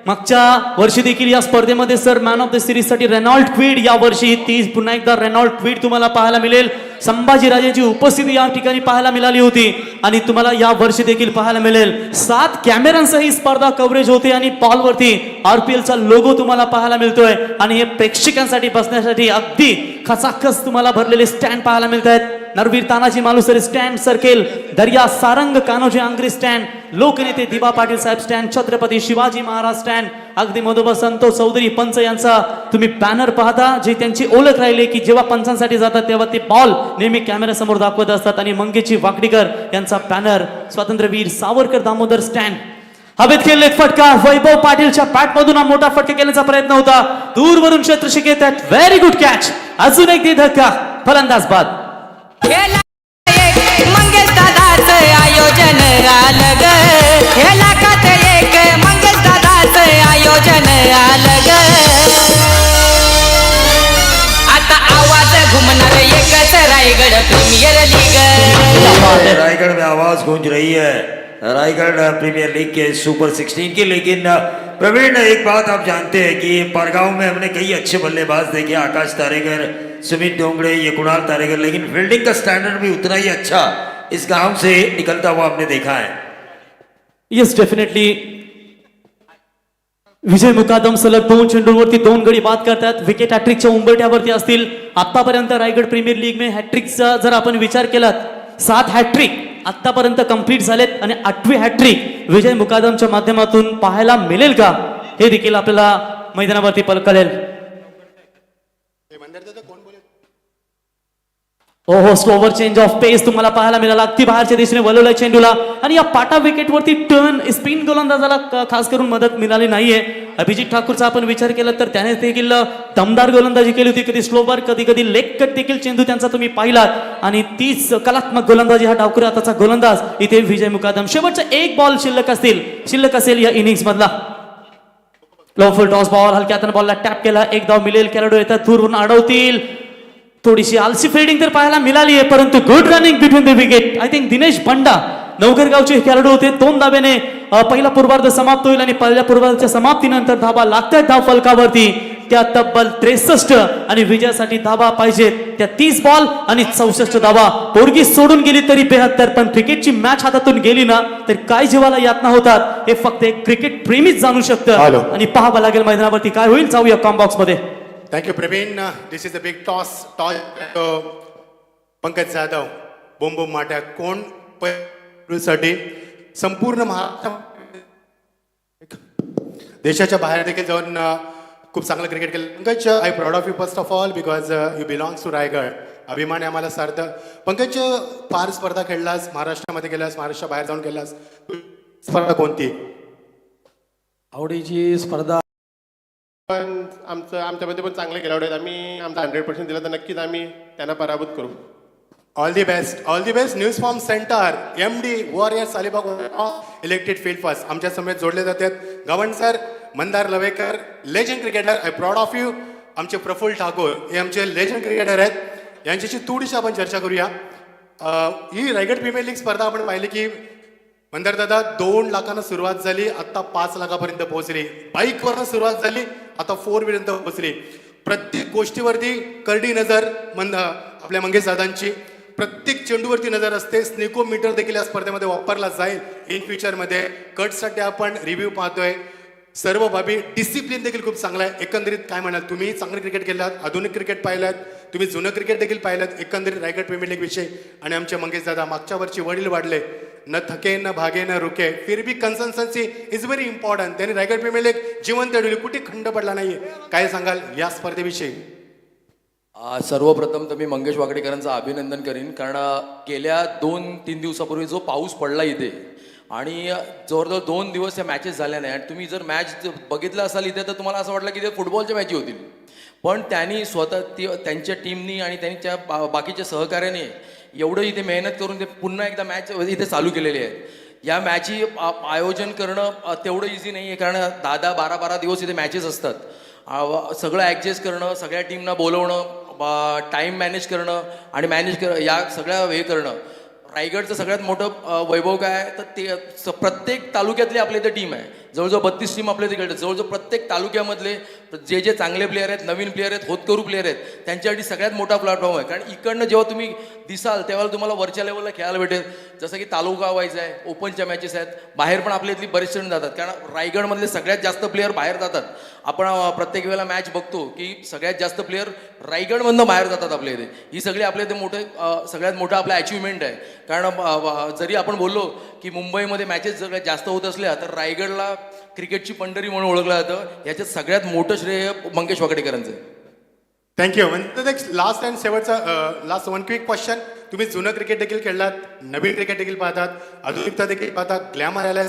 मागच्या वर्षी देखील या स्पर्धेमध्ये sir man of the series साठी रेनॉल्ड क्विड या वर्षी ती पुन्हा एकदा रेनॉल्ड क्विड तुम्हाला पाहायला मिळेल संभाजीराजेंची उपस्थिती या ठिकाणी पाहायला मिळाली होती आणि तुम्हाला या वर्षी देखील पाहायला मिळेल 7 कॅमेऱ्यांसह ही स्पर्धा कव्हरेज होते आणि बॉलवरती RPL चा लोगो तुम्हाला पाहायला मिळतोय आणि हे प्रेक्षकांसाठी बसण्यासाठी अगदी खचाखच तुम्हाला भरलेले स्टँड पाहायला मिळत आहेत नरवीर तानाजी मालुसरे स्टँड सर्केल दर्या सारंग कान्होजी आंग्रे स्टँड लोकनेते दिबा पाटील साहेब स्टँड छत्रपती शिवाजी महाराज स्टँड अगदी मधोमध संतोष चौधरी पंच यांचा तुम्ही बॅनर पाहता जे त्यांची ओळख राहिली की जेव्हा पंचांसाठी जातात तेव्हा ते बॉल नेहमी कॅमेरा समोर दाखवत असतात आणि मंगेची वाकडीकर यांचा बॅनर स्वातंत्र्यवीर सावरकर दामोदर स्टँड हवेत खेळलेत फटका वैभव पाटीलच्या बॅट मधून हा मोठा फटका केल्याचा प्रयत्न होता दूरवरून क्षेत्ररक्षक येतात व्हेरी गुड कॅच अजून एक धक्का फलंदाज बाद मंगेश दादाच आयोजन आलं ग हे लाखात एक मंगेश दादाच आयोजन आलं ग आता आवाज घुमणार एकच रायगड प्रीमियर लीग रायगढ़ में आवाज गूंज रही है रायगढ़ प्रीमियर लीग के सुपर 16 की। लेकिन प्रवीण एक बात आप जानते हैं कि परगांव में हमने कई अच्छे बल्लेबाज देखे आकाश तारेकर सुमित डोंगरे ये कुणाल तारेकर लेकिन फील्डिंग का स्टैंडर्ड भी उतना ही अच्छा इस गांव से निकलता हुआ हमने देखा है। येस डेफिनेटली विजय मुकादम सलग 2 चेंडूंवरती 2 गडी बाद करतात विकेट हॅट्रिकच्या उंबरठ्यावरती असतील आतापर्यंत रायगड प्रीमियर लीग में हॅट्रिकचा जर आपण विचार केलात 7 हॅट्रिक आतापर्यंत कंप्लीट झालेत आणि 8वी हॅट्रिक विजय मुकादमच्या माध्यमातून पाहायला मिळेल का हे देखील आपल्याला मैदानावरती कळेल। ओहो स्लोवर चेंज ऑफ पेस तुम्हाला पाहायला मिळाला अगदी बाहेरच्या दिशेने वळवलाय चेंडूला आणि या पाटा विकेट वरती टर्न स्पिन गोलंदाजाला खास करून मदत मिळाली नाहीये अभिजित ठाकूरचा आपण विचार केला तर त्याने देखील दमदार गोलंदाजी केली होती कधी स्लोवर कधी कधी लेग कट देखील चेंडू त्यांचा तुम्ही पाहिलात आणि तीच कलात्मक गोलंदाजी हा डावखुरी हाताचा गोलंदाज इथे विजय मुकादम शेवटचा एक बॉल शिल्लक असेल या इनिंग्स मधला लॉफुल टॉस बॉल हलक्या हाताने बॉलला टॅप केला. एक धाव मिळेल. खेळाडू येतात दूरवरून अडवतील. थोडीशी आलसी फिल्डिंग तर पाहायला मिळाली आहे, परंतु good running between the wicket. I think Dinesh Banda नवगरगावचे खेळाडू होते. 2 धाब्याने पहिला पूर्वार्ध समाप्त होईल आणि पहिल्या पूर्वार्धाच्या समाप्तीनंतर धाबा लागतात धाव फलकावरती. त्या तब्बल 63 आणि विजयासाठी धाबा पाहिजेत त्या 30 बॉल आणि 64 धावा. पोरगी सोडून गेली तरी 72, पण क्रिकेटची मॅच हातातून गेली ना तर काय जीवाला यातना होतात हे फक्त एक क्रिकेट प्रेमीच जाणू हॅलो. शकतं. आणि पाहावं लागेल मैदानावरती काय होईल. जाऊया कॉम्बॉक्स मध्ये. Thank you Pravin. This is a big toss. Pankaj Jadhav बोम बोम माट्या कोण साठी संपूर्ण महाराष्ट्र देशाच्या बाहेर देखील जाऊन खूप चांगलं क्रिकेट केलं. Pankaj, I proud of you first of all because you belongs to Raigad. अभिमान आहे आम्हाला सार्थ. पंकज, फार स्पर्धा खेळलास, महाराष्ट्रामध्ये गेलास, महाराष्ट्रा बाहेर जाऊन केलास, स्पर्धा कोणती? आवडीची स्पर्धा पण आमच्यामध्ये पण चांगले खेळाडू आहेत. आम्ही आमचा 100% दिला तर नक्कीच आम्ही त्यांना पराभूत करू. All the best. All the best. News form centre MD warriors Alibag elected field first आमच्या समेत जोडले जातात. Govern sir, Mandar Lavekar, legend cricketer. I proud of you. आमचे प्रफुल्ल ठाकूर हे आमचे लेजंड क्रिकेटर आहेत. यांच्याशी थोडीशी आपण चर्चा करूया. ही रायगड प्रीमियर लीग स्पर्धा आपण पाहिली की मंदार दादा 2 लाखांना सुरुवात झाली, आता 5 लाखापर्यंत पोहोचली. बाईकवरनं सुरुवात झाली, आता 4 पर्यंत पोहोचली. प्रत्येक गोष्टीवरती करडी नजर आपल्या मंगेश दादांची. प्रत्येक चेंडूवरती नजर असते. स्नेकोमीटर देखील या स्पर्धेमध्ये वापरला जाईल इन फ्युचरमध्ये. कटसाठी आपण रिव्ह्यू पाहतोय. सर्व बाबी डिसिप्लिन देखील खूप चांगला आहे. एकंदरीत काय म्हणाल तुम्ही? चांगलं क्रिकेट केलात, आधुनिक क्रिकेट पाहिलात, तुम्ही जुनं क्रिकेट देखील पाहिलात. एकंदरीत रायगड प्रीमियर लीग विषय आणि आमचे मंगेश दादा मागच्या वर्षी वडील वाढले, न थके न भागे न रुके, फिर भी कन्सिस्टन्सी इज व्हेरी इम्पॉर्टंट. त्यांनी रायगड प्रीमियर लीग जिवंत ठेवली, कुठे खंड पडला नाहीये. काय सांगाल या स्पर्धेविषयी? सर्वप्रथम तर मी मंगेश वाकडेकरांचं अभिनंदन करीन, कारण गेल्या 2-3 दिवसापूर्वी जो पाऊस पडला इथे आणि जवळजवळ 2 दिवस या मॅचेस झाल्या नाही. आणि तुम्ही जर मॅच बघितलं असाल इथे तर तुम्हाला असं वाटलं की ते फुटबॉलच्या मॅची होतील. पण त्यांनी स्वतः त्यांच्या टीमनी आणि त्यांच्या बाकीच्या सहकार्याने एवढं इथे मेहनत करून ते पुन्हा एकदा मॅच इथे चालू केलेली आहे. या मॅची आयोजन करणं तेवढं इझी नाही आहे, कारण 10-10, 12-12 दिवस इथे मॅचेस असतात. सगळं ॲडजस्ट करणं, सगळ्या टीमना बोलवणं, टाईम मॅनेज करणं आणि या सगळ्या हे करणं. रायगडचं सगळ्यात मोठं वैभव काय आहे तर ते प्रत्येक तालुक्यातली आपल्या इथे टीम आहे. जवळजवळ 32 टीम आपल्या इथे खेळतात. जवळजवळ प्रत्येक तालुक्यामधले जे चांगले प्लेयर आहेत, नवीन प्लेयर आहेत, होतकरू प्लेयर आहेत, त्यांच्यासाठी सगळ्यात मोठा प्लॅटफॉर्म आहे. कारण इकडनं जेव्हा तुम्ही दिसाल तेव्हा तुम्हाला वरच्या लेवलला खेळायला भेटेल. जसं की तालुका वाईज आहे, ओपनच्या मॅचेस आहेत, बाहेर पण आपल्या इथली बरेचसे जण जातात. कारण रायगडमधले सगळ्यात जास्त प्लेयर बाहेर जातात. आपण प्रत्येक वेळेला मॅच बघतो की सगळ्यात जास्त प्लेयर रायगडमधनं बाहेर जातात आपल्या इथे. ही सगळी आपल्या इथे सगळ्यात मोठं आपलं अचिव्हमेंट आहे. कारण जरी आपण बोललो की मुंबईमध्ये मॅचेस सगळ्यात जास्त होत असल्या तर रायगडला क्रिकेटची पंढरी म्हणून ओळखलं जातं. याच्यात सगळ्यात मोठं श्रेय मंगेश वाकडेकरांचं. थँक्यू. लास्ट अँड शेवटचा लास्ट वन क्विक क्वेश्चन. तुम्ही जुनं क्रिकेट देखील खेळलात, नवीन क्रिकेट देखील पाहतात, आधुनिकता देखील पाहतात, ग्लॅमर आलाय,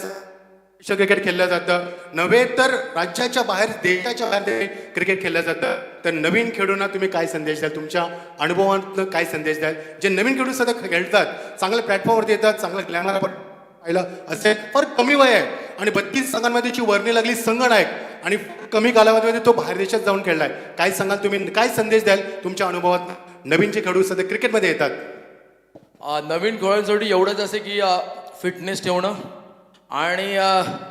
क्रिकेट खेळलं जातं नव्हे तर राज्याच्या बाहेर, देशाच्या बाहेर क्रिकेट खेळलं जातं. तर नवीन खेळाडूंना तुम्ही काय संदेश द्याल? तुमच्या अनुभवातून काय संदेश द्याल? जे नवीन खेळाडू सध्या खेळतात, चांगल्या प्लॅटफॉर्मवरती येतात, चांगलं ग्लॅमर आपण पाहिलं असे फार कमी वय आहे आणि 32 संघांमध्ये जी वर्णी लागली संघनायक आणि कमी कालावधीमध्ये तो बाहेर देशात जाऊन खेळलाय. काय सांगाल तुम्ही? काय संदेश द्याल तुमच्या अनुभवात नवीन जे खेळाडू सध्या क्रिकेटमध्ये येतात? नवीन खेळाडूंसाठी एवढंच असे की फिटनेस ठेवणं आणि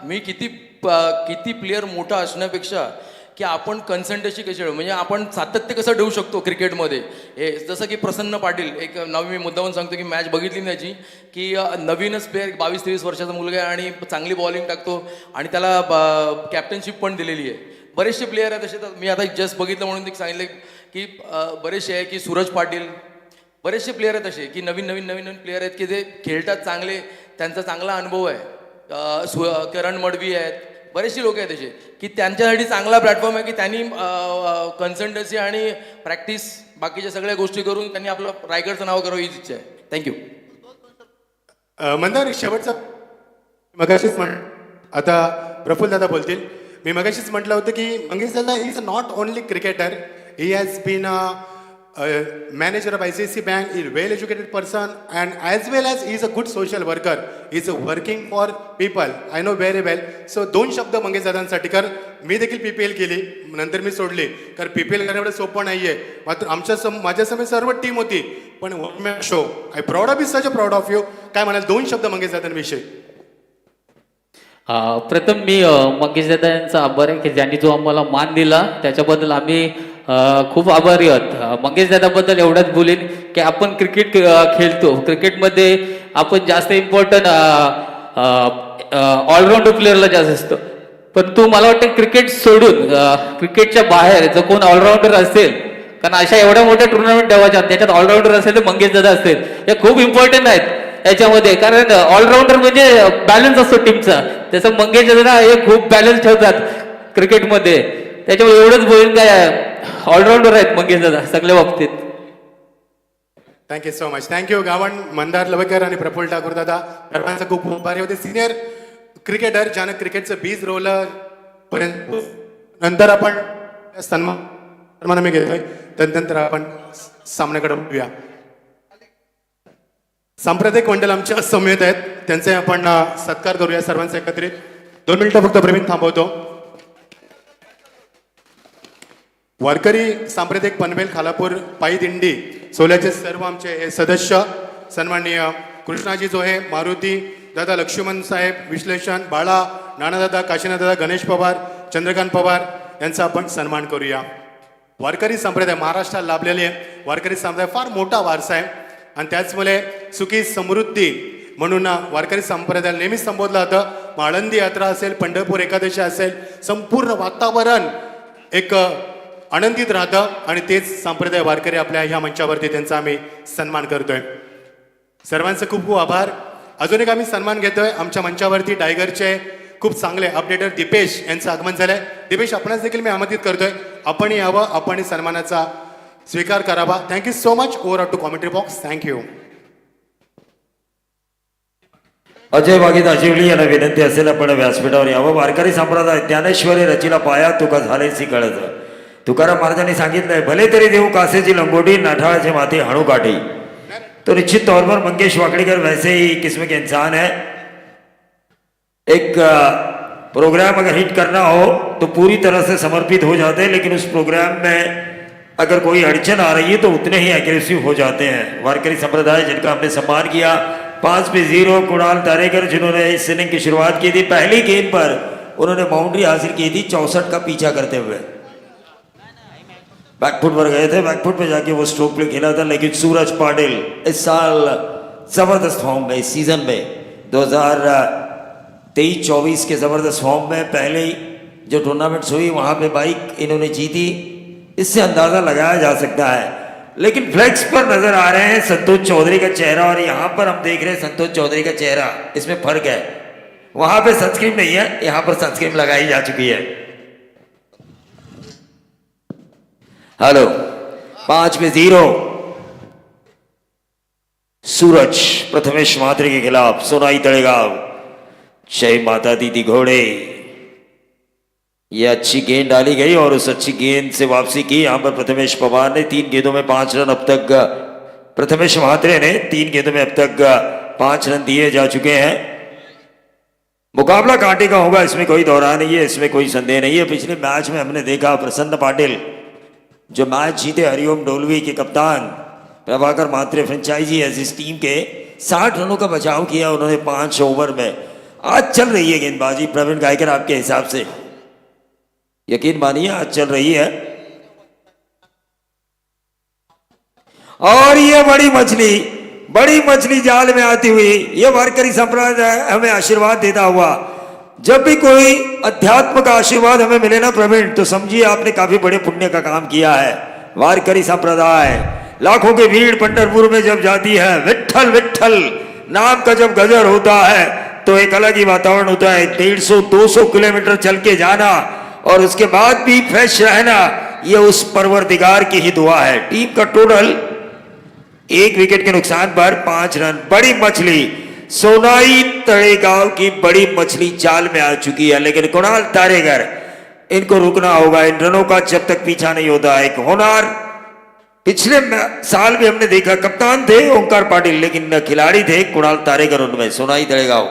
मी किती प्लेअर मोठा असण्यापेक्षा की आपण कन्संटन्सी कशी ठेवू, म्हणजे आपण सातत्य कसं ठेवू शकतो क्रिकेटमध्ये. हे जसं की प्रसन्न पाटील, एक नवी मी मुद्दाहून सांगतो की मॅच बघितली त्याची की नवीनच प्लेअर, 22-23 वर्षाचा मुलगा आहे आणि चांगली बॉलिंग टाकतो आणि त्याला कॅप्टनशिप पण दिलेली आहे. बरेचसे प्लेयर आहेत तसे. तर मी आता जस्ट बघितलं म्हणून ते सांगितलं की बरेचसे आहे की सूरज पाटील, बरेचसे प्लेयर आहेत असे की नवीन प्लेयर आहेत की ते खेळतात चांगले, त्यांचा चांगला अनुभव आहे. करण मडवी आहेत, बरेचसे लोक आहेत असे की त्यांच्यासाठी चांगला प्लॅटफॉर्म आहे की त्यांनी कन्सल्टन्सी आणि प्रॅक्टिस बाकीच्या सगळ्या गोष्टी करून त्यांनी आपलं रायगडचं नाव करावं हीच इच्छा आहे. थँक्यू. मंदार, शेवटचा मगाशीच आता प्रफुल्ल दादा बोलतील. मी मगाशीच म्हटलं होतं की Mangesh dada is not only cricketer, he has been manager of ICICI Bank, is a well-educated person, and as well as he is a good social worker. He is working for people. I know very well. So 2 शब्द मंगेश दादांसाठी, कारण मी देखील PPL केली, नंतर मी सोडली, कारण PPL करणं एवढं सोपं नाहीये. मात्र माझ्यासमोर सर्व टीम होती, पण one man show. I proud of you, such a proud of you. काय म्हणाल 2 शब्द मंगेश दादांविषयी? प्रथम मी मंगेश दादा यांचा आभार आहे की ज्यांनी जो आम्हाला मान दिला त्याच्याबद्दल आम्ही खूप आभारी आहोत. मंगेश दादाबद्दल एवढंच बोलेन की आपण क्रिकेट खेळतो, क्रिकेटमध्ये आपण जास्त इम्पॉर्टंट ऑलराऊंडर प्लेअरला जास्त असतो, पण तू मला वाटतं क्रिकेट सोडून क्रिकेटच्या बाहेर जो कोण ऑलराऊंडर असेल, कारण अशा एवढ्या मोठ्या टुर्नामेंट ठेवायच्या त्याच्यात ऑलराऊंडर असेल तर मंगेश दादा असतील, हे खूप इम्पॉर्टंट आहेत याच्यामध्ये. कारण ऑलराऊंडर म्हणजे बॅलन्स असतो टीमचा, त्याचं मंगेश दादा हे खूप बॅलन्स ठेवतात क्रिकेटमध्ये. त्याच्यामुळे एवढंच बोलून काय ऑलराऊंडर आहेत मंगेश दादा सगळ्या बाबतीत. Thank you so much. Thank you Gawan, Mandar Lavekar आणि प्रफुल्ल ठाकूर दादा सर्वांचा खूप खूप आभारी होते. सिनियर क्रिकेटर ज्यानं क्रिकेटचं बीज रोवलं पर्यंत. नंतर आपण सन्मान मी घेतोय, त्यानंतर आपण सामन्याकडे बघूया. सांप्रदायिक मंडळ आमच्या समेत आहेत, त्यांचे आपण सत्कार करूया सर्वांचा एकत्रित. 2 मिनिटं फक्त प्रवीण थांबवतो. वारकरी सांप्रदायिक पनवेल खालापूर पायी दिंडी सोल्याचे सर्व आमचे हे सदस्य, सन्माननीय कृष्णाजी जोहे, मारुती दादा, लक्ष्मण साहेब, विश्लेषण बाळा, नानादादा, काशीनाथ दादा, गणेश पवार, चंद्रकांत पवार यांचा आपण सन्मान करूया. वारकरी संप्रदाय महाराष्ट्राला लाभलेले आहे. वारकरी संप्रदाय फार मोठा वारसा आहे आणि त्याचमुळे सुखी समृद्धी म्हणून वारकरी संप्रदायाला नेहमीच संबोधलं जातं. आळंदी यात्रा असेल, पंढरपूर एकादशी असेल, संपूर्ण वातावरण एक आनंदित राहतं आणि तेच संप्रदाय वारकरी आपल्या ह्या मंचावरती त्यांचा आम्ही सन्मान करतोय. सर्वांचं खूप खूप आभार. अजून एक आम्ही सन्मान घेतोय. आमच्या मंचावरती टायगरचे खूप चांगले अपडेटर दीपेश यांचं आगमन झालंय. दीपेश, आपणास देखील मी आमंत्रित करतोय, आपण यावं, आपण सन्मानाचा स्वीकार करावा. Thank you so much. Over to commentary box. Thank you. Ajay वाघित आजिवली यांना विनंती असेल आपण व्यासपीठावर यावं. वारकरी संप्रदाय ज्ञानेश्वरी रचिला पाया तुका झालेसी कळत. तुकाराम महाराजांनी सांगितलंय, भले तरी देऊ कासेची लंगोटी, नाठाळाचे माथे हाणू काठी. तो निश्चित तौर पर मंगेश वाकड़ीकर वैसे ही किस्म के इंसान है. एक प्रोग्राम अगर हिट करना हो तो पूरी तरह से समर्पित हो जाते हैं, लेकिन उस प्रोग्राम में अगर कोई अड़चन आ रही है तो उतने ही एग्रेसिव हो जाते हैं. वारकरी संप्रदाय जिनका हमने सम्मान किया, 5 पे 0 कुणाल तारेकर, जिन्होंने इस इनिंग की शुरुआत की थी. पहली गेंद पर उन्होंने बाउंड्री हासिल की थी 64 का पीछा करते हुए. बैकफुट पर गए थे, बैकफुट पे जाके वो स्ट्रोक प्ले खेला था. लेकिन सूरज पाटिल इस साल जबरदस्त फॉर्म में, इस सीजन में 2023-24 के जबरदस्त फॉर्म में, पहले ही जो टूर्नामेंट्स हुई वहां पे बाइक इन्होंने जीती. इससे अंदाजा लगाया जा सकता है. लेकिन फ्लैक्स पर नजर आ रहे हैं संतोष चौधरी का चेहरा, और यहां पर हम देख रहे हैं संतोष चौधरी का चेहरा. इसमें फर्क है, वहां पे सनस्क्रीन नहीं है, यहां पर सनस्क्रीन लगाई जा चुकी है. हेलो, 5 पे 0 सूरज प्रथमेश महात्रे के खिलाफ. सोनाई तड़ेगांव, जय माता दीदी घोड़े. ये अच्छी गेंद डाली गई और उस अच्छी गेंद से वापसी की. यहां पर प्रथमेश पवार ने 3 गेंदों में 5 रन अब तक, प्रथमेश महात्रे ने 3 गेंदों में अब तक 5 रन दिए जा चुके हैं. मुकाबला कांटे का होगा, इसमें कोई दौरा नहीं है, इसमें कोई संदेह नहीं है. पिछले मैच में हमने देखा प्रसन्न पाटिल जो मैच जीते, हरिओम डोलवी के कप्तान, प्रभाकर महात्रे फ्रेंचाइजी इस टीम के 60 रनों का बचाव किया उन्होंने 5 ओवर में. आज चल रही है गेंदबाजी प्रवीण गायकर, आपके हिसाब से यकीन मानिए आज चल रही है. और ये बड़ी मछली जाल में आती हुई, ये वारकरी संप्रदाय हमें आशीर्वाद देता हुआ. जब भी कोई अध्यात्म का आशीर्वाद हमें मिले ना प्रवीण, तो समझिए आपने काफी बड़े पुण्य का काम किया है. वारकरी संप्रदाय लाखों की भीड़ पंढरपुर में जब जाती है, विट्ठल विट्ठल नाम का जब गजर होता है तो एक अलग ही वातावरण होता है. 150-200 किलोमीटर चल के जाना और उसके बाद भी फ्रेश रहना, ये उस परवरदिगार की ही दुआ है. टीम का टोटल 1 विकेट के नुकसान पर 5 रन. बड़ी मछली सोनाई तड़ेगांव की बड़ी मछली जाल में आ चुकी है, लेकिन कुणाल तारेकर, इनको रुकना होगा. इन रनों का जब तक पीछा नहीं होता. एक होनहार पिछले साल भी हमने देखा कप्तान थे ओंकार पाटिल, लेकिन खिलाड़ी थे कुणाल तारेकर उनमें। सोनाई तळेगाव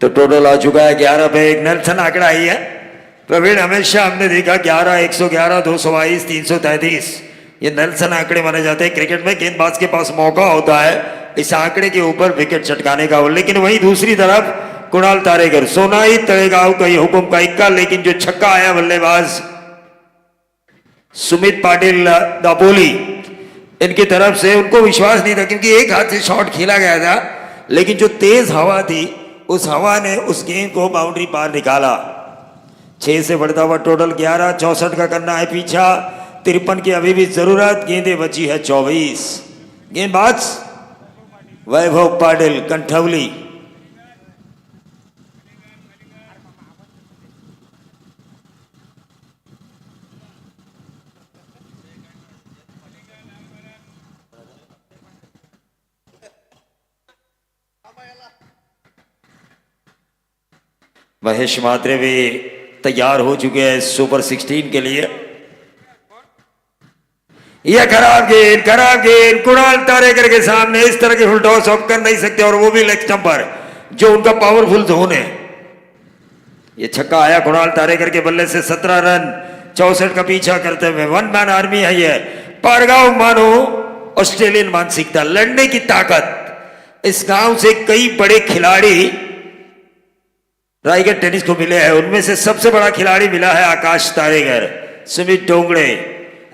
तो टोटल आ चुका है 11 पे। एक नेल्सन आंकड़ा ही है प्रवीण, हमेशा हमने देखा 11, 111, 222, 333 ये नेल्सन आंकड़े माने जाते हैं क्रिकेट में। गेंदबाज के पास मौका होता है इस आंकड़े के ऊपर विकेट चटकाने का। लेकिन वहीं दूसरी तरफ कुणाल तारेकर, सोनाई तळेगाव का ये हुकुम का इक्का, लेकिन जो छक्का आया बल्लेबाज सुमित पाटिल दापोली इनकी तरफ से, उनको विश्वास नहीं था क्योंकि एक हाथ से शॉट खेला गया था, लेकिन जो तेज हवा थी उस हवा ने उस गेंद को बाउंड्री पार निकाला। 6 से बढ़ता हुआ टोटल 11, 64 का करना है पीछा, 53 की अभी भी जरूरत। गेंदें बची है 24। गेंदबाज वैभव पाटिल कंठौली। महेश मात्रे भी तैयार हो चुके हैं सुपर 16 के लिए। यह खराब गेंद कुणाल तारेकर के सामने इस तरह के फुल टॉस ऑफ कर नहीं सकते, और वो भी लेग स्टंप पर, जो उनका पावरफुल जोन है। यह छक्का आया कुणाल तारेकर के बल्ले से। 17 रन 64 का पीछा करते हुए। वन मैन आर्मी है ये। पारगांव मानो ऑस्ट्रेलियन मानसिकता, लड़ने की ताकत। इस गांव से कई बड़े खिलाड़ी रायगढ़ टेनिस को मिले हैं, उनमें से सबसे बड़ा खिलाड़ी मिला है आकाश तारेकर, सुमित डोंगड़े,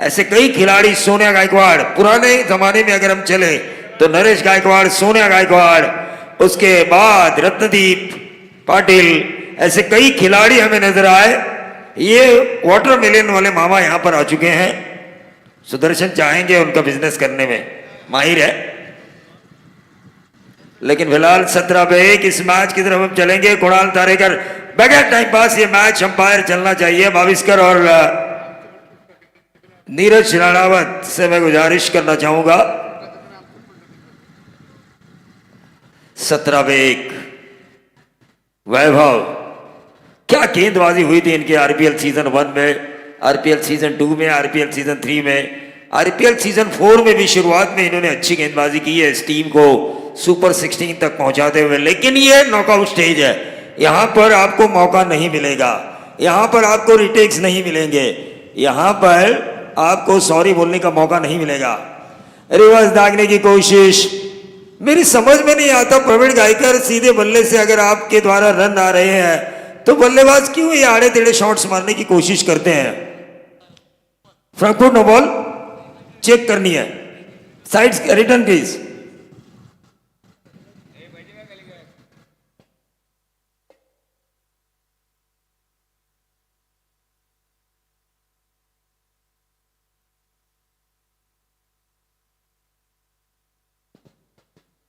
ऐसे कई खिलाड़ी, सोनिया गायकवाड़। पुराने जमाने में अगर हम चले तो नरेश गायकवाड़, सोनिया गायकवाड़, उसके बाद रत्नदीप पाटिल, ऐसे कई खिलाड़ी हमें नजर आए। ये वाटरमेलन वाले मामा यहां पर आ चुके हैं। सुदर्शन चाहेंगे उनका बिजनेस करने में, माहिर है। लेकिन फिलहाल 17 पे 1 इस मैच की तरफ हम चलेंगे। कुणाल तारेकर, बगैर टाइम पास ये मैच अंपायर चलना चाहिए। भाविस्कर और नीरज राणावत से मैं गुजारिश करना चाहूंगा। 17 पे 1 वैभव, क्या गेंदबाजी हुई थी इनके आरपीएल सीजन 1 में, आरपीएल सीजन 2 में, आरपीएल सीजन 3 में, आरपीएल सीजन 4 में भी शुरुआत में इन्होंने अच्छी गेंदबाजी की है इस टीम को सुपर 16 तक पहुंचाते हुए। लेकिन ये नॉकआउट स्टेज है, यहां पर आपको मौका नहीं मिलेगा, यहां पर आपको रिटेक्स नहीं मिलेंगे, यहां पर आपको सॉरी बोलने का मौका नहीं मिलेगा। रिवर्स दागने की कोशिश, मेरी समझ में नहीं आता प्रवीण गायकर, सीधे बल्ले से अगर आपके द्वारा रन आ रहे हैं तो बल्लेबाज क्यों ये आड़े टेढ़े शॉट्स मारने की कोशिश करते हैं। Front foot no ball check करनी है, साइड रिटर्न प्लीज।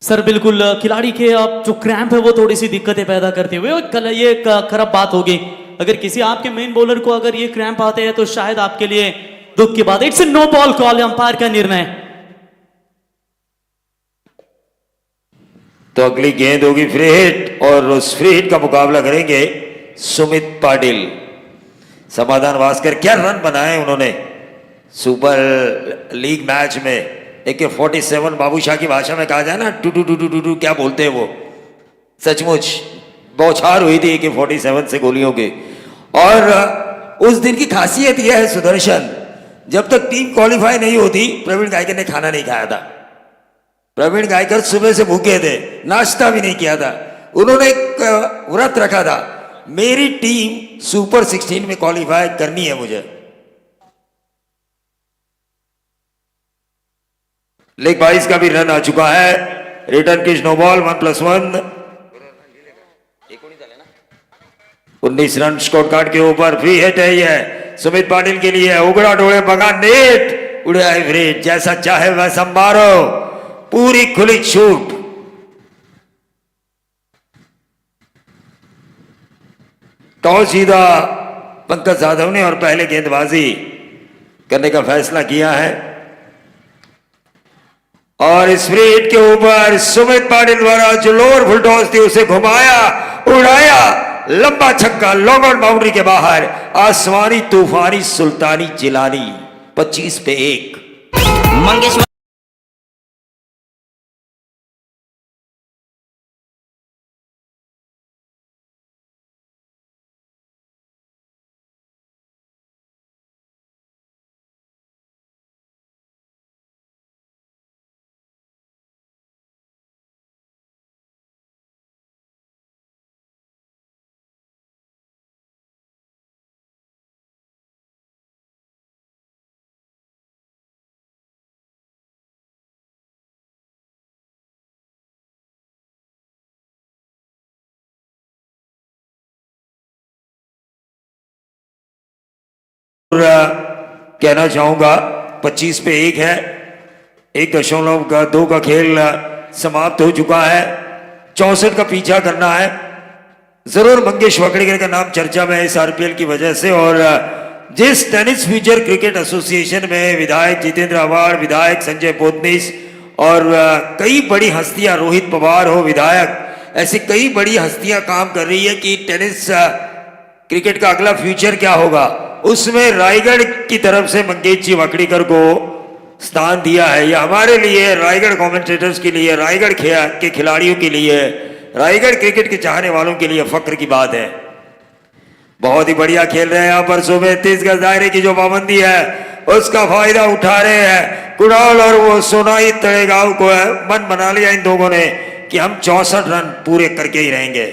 सर बिल्कुल खिलाड़ी के अब जो क्रैम्प है वो थोड़ी सी दिक्कतें पैदा करते हुए कल ये खराब बात होगी। अगर किसी आपके मेन बॉलर को अगर ये क्रैम्प आते हैं तो शायद आपके लिए दुख की बात। It's no ball call, umpire का निर्णय। तो अगली गेंद होगी फ्री हिट और उस फ्री हिट का मुकाबला करेंगे सुमित पाटिल। समाधान वास्कर क्या रन बनाए उन्होंने सुपर लीग मैच में। AK-47 बाबूशाह की भाषा में कहा जाए ना, टू टू टू टू टू टू क्या बोलते हैं वो, सचमुच बौछार हुई थी AK-47 से गोलियों की। और उस दिन की खासियत यह है सुदर्शन, जब तक टीम क्वालिफाई नहीं होती प्रवीण गायकर ने खाना नहीं खाया था। प्रवीण गायकर सुबह से भूखे थे, नाश्ता भी नहीं किया था। उन्होंने एक व्रत रखा था, मेरी टीम सुपर 16 में क्वालिफाई करनी है मुझे। लेग 22 का भी रन आ चुका है। रिटर्न की no ball 1+1। 19 run score card के ऊपर फ्री हिट है यह सुमित पाटिल के लिए। उगड़ा डोले बगा नेट, उड़े आए फ्री, जैसा चाहे वैसा मारो, पूरी खुली छूट। टॉस जीता पंकज जाधव ने और पहले गेंदबाजी करने का फैसला किया है। और इस फ्री हिट के ऊपर सुमित पाटिल द्वारा जो लोअर फुल टॉस थी उसे घुमाया, उड़ाया, लंबा छक्का लॉन्ग आउट बाउंड्री के बाहर। आसमानी तूफानी सुल्तानी जिलानी 25 पे 1। मंगेश कहना चाहूंगा 25 पे 1 है। 1.2 का खेल समाप्त हो चुका है। 64 का पीछा करना है। जरूर मंगेश वाकड़ेकर का नाम चर्चा में है इस RPL की वजह से। और जिस टेनिस फ्यूचर क्रिकेट एसोसिएशन में विधायक जितेंद्र अवार्ड, विधायक संजय पोतनीस और कई बड़ी हस्तियां, रोहित पवार हो विधायक, ऐसी कई बड़ी हस्तियां काम कर रही है कि टेनिस क्रिकेट का अगला फ्यूचर क्या होगा, उसमें रायगढ़ की तरफ से मंगेश जी वाकड़ेकर को स्थान दिया है। यह हमारे लिए, रायगढ़ कमेंटेटर्स के लिए, रायगढ़ के खिलाड़ियों के लिए, रायगढ़ क्रिकेट के चाहने वालों के लिए फक्र की बात है। बहुत ही बढ़िया खेल रहे हैं यहाँ पर सुबह। 30 गज दायरे की जो पाबंदी है उसका फायदा उठा रहे हैं कुणाल और वो सोनाई तड़ेगांव को। है मन बना लिया इन दोनों ने कि हम 64 रन पूरे करके ही रहेंगे।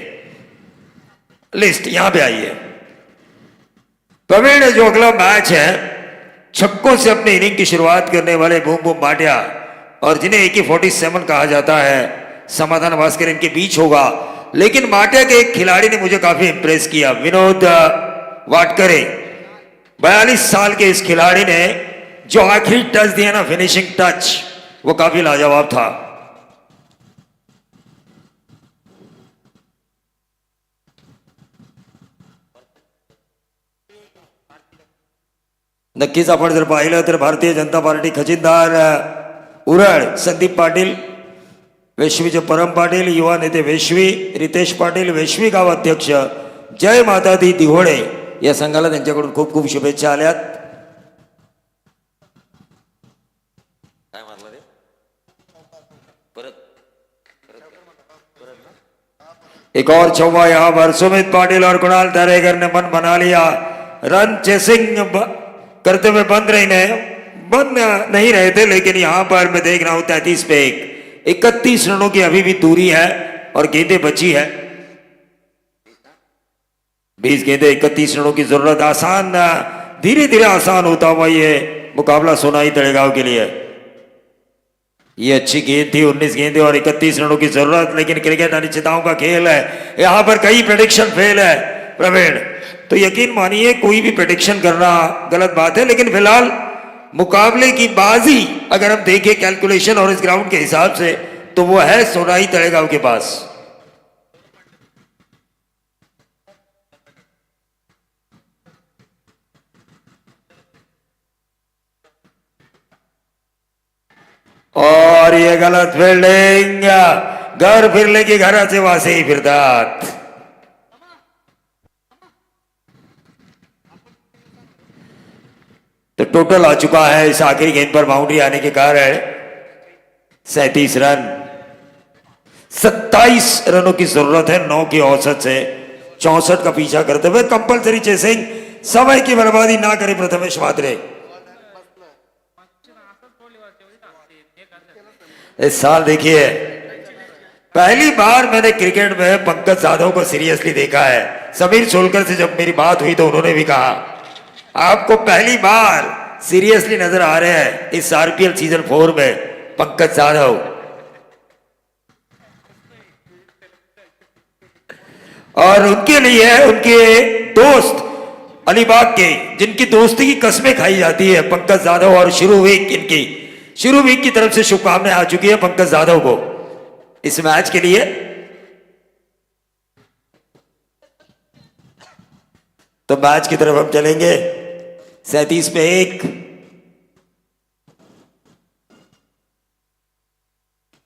लिस्ट यहां पे आई है। प्रवीण जो अगला मैच है, छक्कों से अपने इनिंग की शुरुआत करने वाले बूम बूम भाटिया और जिन्हें AK-47 कहा जाता है, समाधान वास्कर इनके बीच होगा। लेकिन भाटिया के एक खिलाड़ी ने मुझे काफी इंप्रेस किया, विनोद वाटकरे। 42 साल के इस खिलाड़ी ने जो आखिरी टच दिया ना, फिनिशिंग टच, वो काफी लाजवाब था। नक्कीच आपण जर पाहिलं तर भारतीय जनता पार्टी खजिनदार उरळ संदीप पाटील, वेश्वीचे परम पाटील, युवा नेते वेश्वी रितेश पाटील, वेश्वी गाव अध्यक्ष जय माता दी दिहोळे या संघाला त्यांच्याकडून खूप खूप शुभेच्छा आल्यात। एक और चौवा यहां पर सुमित पाटिल और कुणाल तरेगर ने मन बना लिया। रन चेसिंग करते हुए बन नहीं रहे थे, लेकिन यहां पर मैं देख रहा हूं 33 पे 1। 31 रनों की अभी भी दूरी है और गेंदें बची है 20 गेंदें, 31 रनों की जरूरत। आसान, धीरे धीरे आसान होता हुआ ये मुकाबला सोनाई तड़ेगांव के लिए। ये अच्छी गेंद थी, 19 गेंदें और 31 रनों की जरूरत। लेकिन क्रिकेट अनिश्चितताओं का खेल है, यहां पर कई प्रेडिक्शन फेल है प्रवीण। तो यकीन मानिए कोई भी प्रेडिक्शन करना गलत बात है, लेकिन फिलहाल मुकाबले की बाजी अगर हम देखें कैलकुलेशन और इस ग्राउंड के हिसाब से तो वो है सोनाई तळेगाव के पास। और ये गलत फील्डिंग, घर फिरले की घराचे वासेही फिरतात। तो टोटल आ चुका है इस आखिरी गेंद पर बाउंड्री आने के कारण 37 रन। 27 रनों की जरूरत है 9 की औसत से 64 का पीछा करते हुए। कंपलसरी चेसिंग, समय की बर्बादी ना करे प्रथमेश म्हात्रे। इस साल देखिए पहली बार मैंने क्रिकेट में पंकज जाधव को सीरियसली देखा है। समीर सोलकर से जब मेरी बात हुई तो उन्होंने भी कहा आपको पहली बार सीरियसली नजर आ रहे हैं इस आरपीएल सीजन 4 में पंकज जाधव। और उनके लिए उनके दोस्त अलीबाग के, जिनकी दोस्ती की कस्में खाई जाती है पंकज जाधव और शुरू वीक की तरफ से शुभकामनाएं आ चुकी है पंकज जाधव को इस मैच के लिए। तो मैच की तरफ हम चलेंगे। 37 पे 1,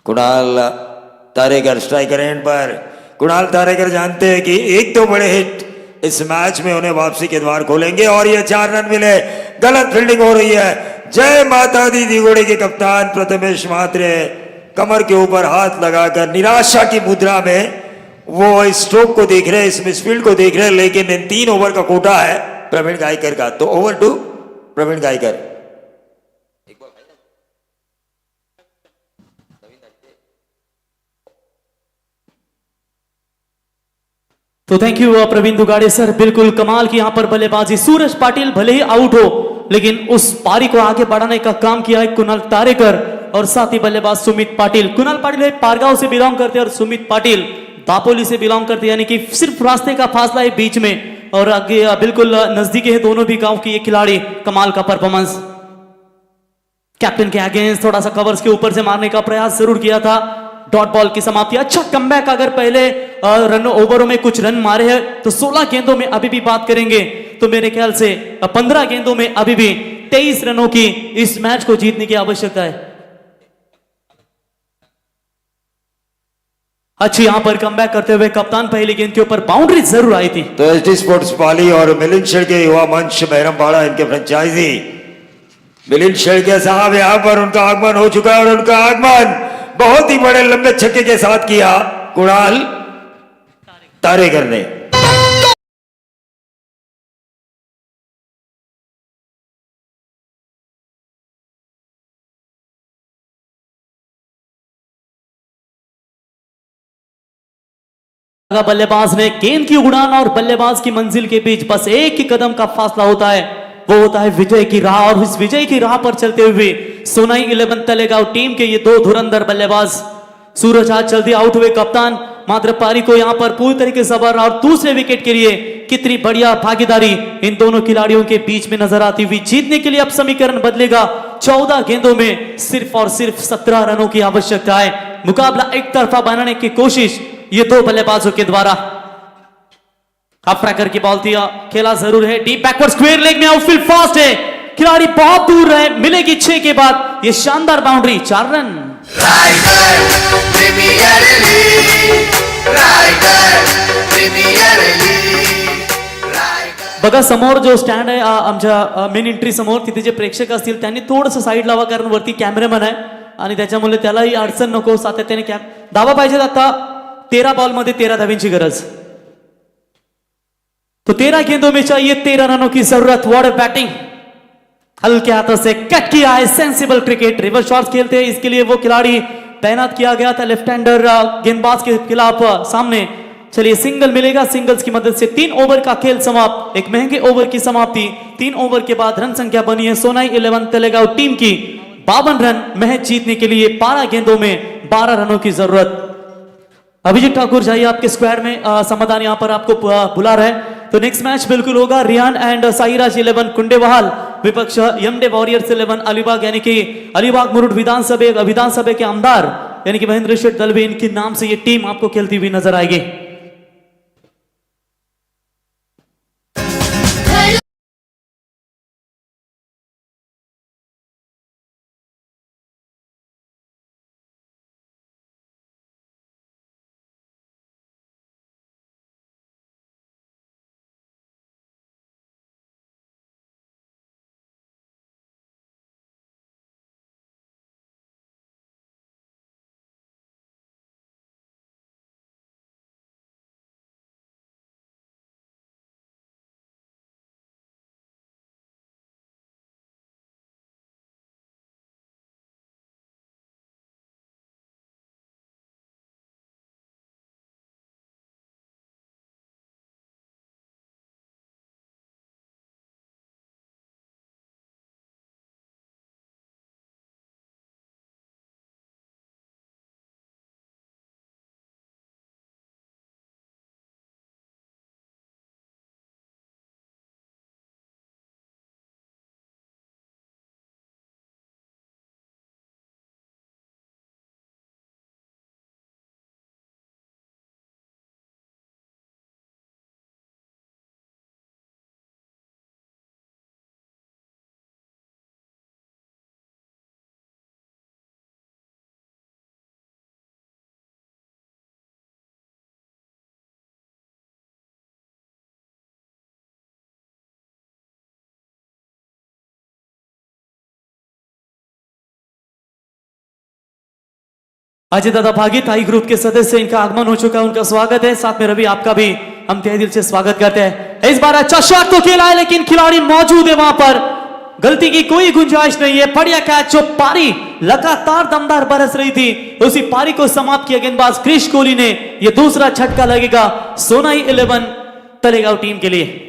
कुणाल तारेकर स्ट्राइकर एंड पर। कुणाल तारेकर जानते हैं कि एक तो बड़े हिट इस मैच में उन्हें वापसी के द्वार खोलेंगे और ये 4 रन मिले। गलत फील्डिंग हो रही है। जय माता दी दिगोड़े के कप्तान प्रथमेश म्हात्रे कमर के ऊपर हाथ लगाकर निराशा की मुद्रा में वो इस स्ट्रोक को देख रहे हैं, इस मिसफील्ड को देख रहे हैं। लेकिन इन 3 ओवर का कोटा है प्रवीण गायकर का। तो ओवर टू प्रवीण गायकर। तो थैंक यू प्रवीण दुगाड़े सर, बिल्कुल कमाल की यहां पर बल्लेबाजी। सूरज पाटिल भले ही आउट हो लेकिन उस पारी को आगे बढ़ाने का काम किया है कुणाल तारेकर और साथ ही बल्लेबाज सुमित पाटिल। कुणाल पाटिल पारगांव से बिलोंग करते हैं और सुमित पाटिल दापोली से बिलोंग करते हैं, यानी कि सिर्फ रास्ते का फासला है बीच में और आगे बिल्कुल नजदीक है दोनों भी गांव के ये खिलाड़ी। कमाल का परफॉर्मेंस। कैप्टन के अगेंस्ट थोड़ा सा कवर्स के ऊपर से मारने का प्रयास जरूर किया था। डॉट बॉल की समाप्ति। अच्छा कमबैक। अगर पहले रन ओवरों में कुछ रन मारे हैं तो 16 गेंदों में अभी भी बात करेंगे तो मेरे ख्याल से 15 गेंदों में अभी भी 23 रनों की इस मैच को जीतने की आवश्यकता है। अच्छी यहां पर कमबैक करते हुए कप्तान पहली गेंद के ऊपर बाउंड्री जरूर आई थी। तो एसडी स्पोर्ट्स पाली और मिलिंद शेळके युवा मंच बहरमपाड़ा इनके फ्रेंचाइजी मिलिंद शेळके साहब यहां पर उनका आगमन हो चुका है और उनका आगमन बहुत ही बड़े लंबे छक्के के साथ किया कुणाल तारेकर ने। बल्लेबाज ने गेंद की उड़ान और बल्लेबाज की मंजिल के बीच बस एक ही कदम का फासला होता है, वो होता है विजय की राह। और इस विजय की राह पर चलते हुए सोनाई 11 तलेगांव टीम के ये 2 धुरंधर बल्लेबाज। सूरज आज जल्दी आउट हुए कप्तान, मात्र पारी को यहां पर पूरी तरीके से सबर और दूसरे विकेट के लिए कितनी बढ़िया भागीदारी इन दोनों खिलाड़ियों के बीच में नजर आती हुई। जीतने के लिए अब समीकरण बदलेगा। 14 गेंदों में सिर्फ और सिर्फ 17 रनों की आवश्यकता है। मुकाबला एक तरफा बनाने की कोशिश ये 2 बल्लेबाजों के द्वारा। हाफ ट्रैकर की बॉल थी, खेला जरूर है डीप बैकवर्ड स्क्वायर लेग में। आउटफील्ड फास्ट है, खिलाड़ी बहुत दूर है, मिलेगी 6 के बाद ये शानदार बाउंड्री। 4 रन। बघा समोर जो स्टँड आहे आमच्या मेन एंट्री समोर, तिथे जे प्रेक्षक असतील त्यांनी थोडंसं साईड लावा कारण वरती कॅमेरामॅन आहे आणि त्याच्यामुळे त्यालाही अडचण नको। सातत्याने धावा पाहिजेत। आता 13 बॉल मध्ये 13 धावींची गरज। तो 13 गेंदों में चाहिए 13 रनों की जरूरत। व्हाट अ बैटिंग, हल्के हाथों से कट किया है। सेंसिबल क्रिकेट, रिवर्स शॉट्स खेलते हैं, इसके लिए वो खिलाड़ी तैनात किया गया था लेफ्ट हैंडर गेंदबाज के खिलाफ सामने। चलिए सिंगल मिलेगा, सिंगल्स की मदद से 3 ओवर का खेल समाप्त। एक महंगे ओवर की समाप्ति। 3 ओवर के बाद रन संख्या बनी है सोनाई 11 तलेगांव टीम की 52 रन। मैच जीतने के लिए 12 गेंदों में 12 रनों की जरूरत। अभिजीत ठाकुर जाइए आपके स्क्वायर में, समाधान यहां पर आपको बुला रहा है। तो नेक्स्ट मैच बिल्कुल होगा रियान एंड साहिराज 11 कुंडेबहाल विपक्ष यमडे वॉरियर्स 11 अलीबाग, यानी कि अलीबाग मुरुड विधानसभा के आमदार यानी कि महेंद्र शेठ दलवी, इनके नाम से ये टीम आपको खेलती हुई नजर आएगी। अजय दादा भागी थाई ग्रुप के सदस्य, इनका आगमन हो चुका है, उनका स्वागत है। साथ में रवि, आपका भी हम तहे दिल से स्वागत करते हैं। इस बार अच्छा शॉट तो खेला है, लेकिन खिलाड़ी मौजूद है वहां पर, गलती की कोई गुंजाइश नहीं है। बढ़िया कैच, जो पारी लगातार दमदार बरस रही थी, उसी पारी को समाप्त किया गेंदबाज क्रिश कोहली ने। यह दूसरा झटका लगेगा सोनाई 11 तलेगांव टीम के लिए।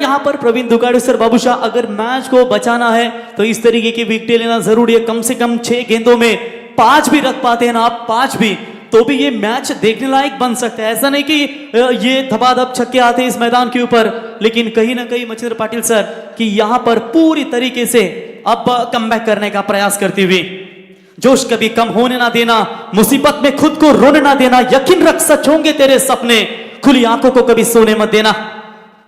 यहां पर प्रवीण दुगाड़े सर, बाबूशाह, अगर मैच को बचाना है तो इस तरीके की विकेट लेना जरूरी है। कम से कम 6 गेंदों में 5 भी रख पाते हैं ना आप, 5 भी, तो भी ये मैच देखने लायक बन सकता है। ऐसा नहीं कि ये धबाधब छक्के आते हैं इस मैदान के ऊपर, लेकिन कहीं ना कहीं मच्छिंद्र पाटिल सर कि यहां पर पूरी तरीके से अब कमबैक करने का प्रयास करती हुई, जोश कभी कम होने ना देना, मुसीबत में खुद को रोने ना देना, यकीन रख सच होंगे तेरे सपने, खुली आंखों को कभी सोने मत देना।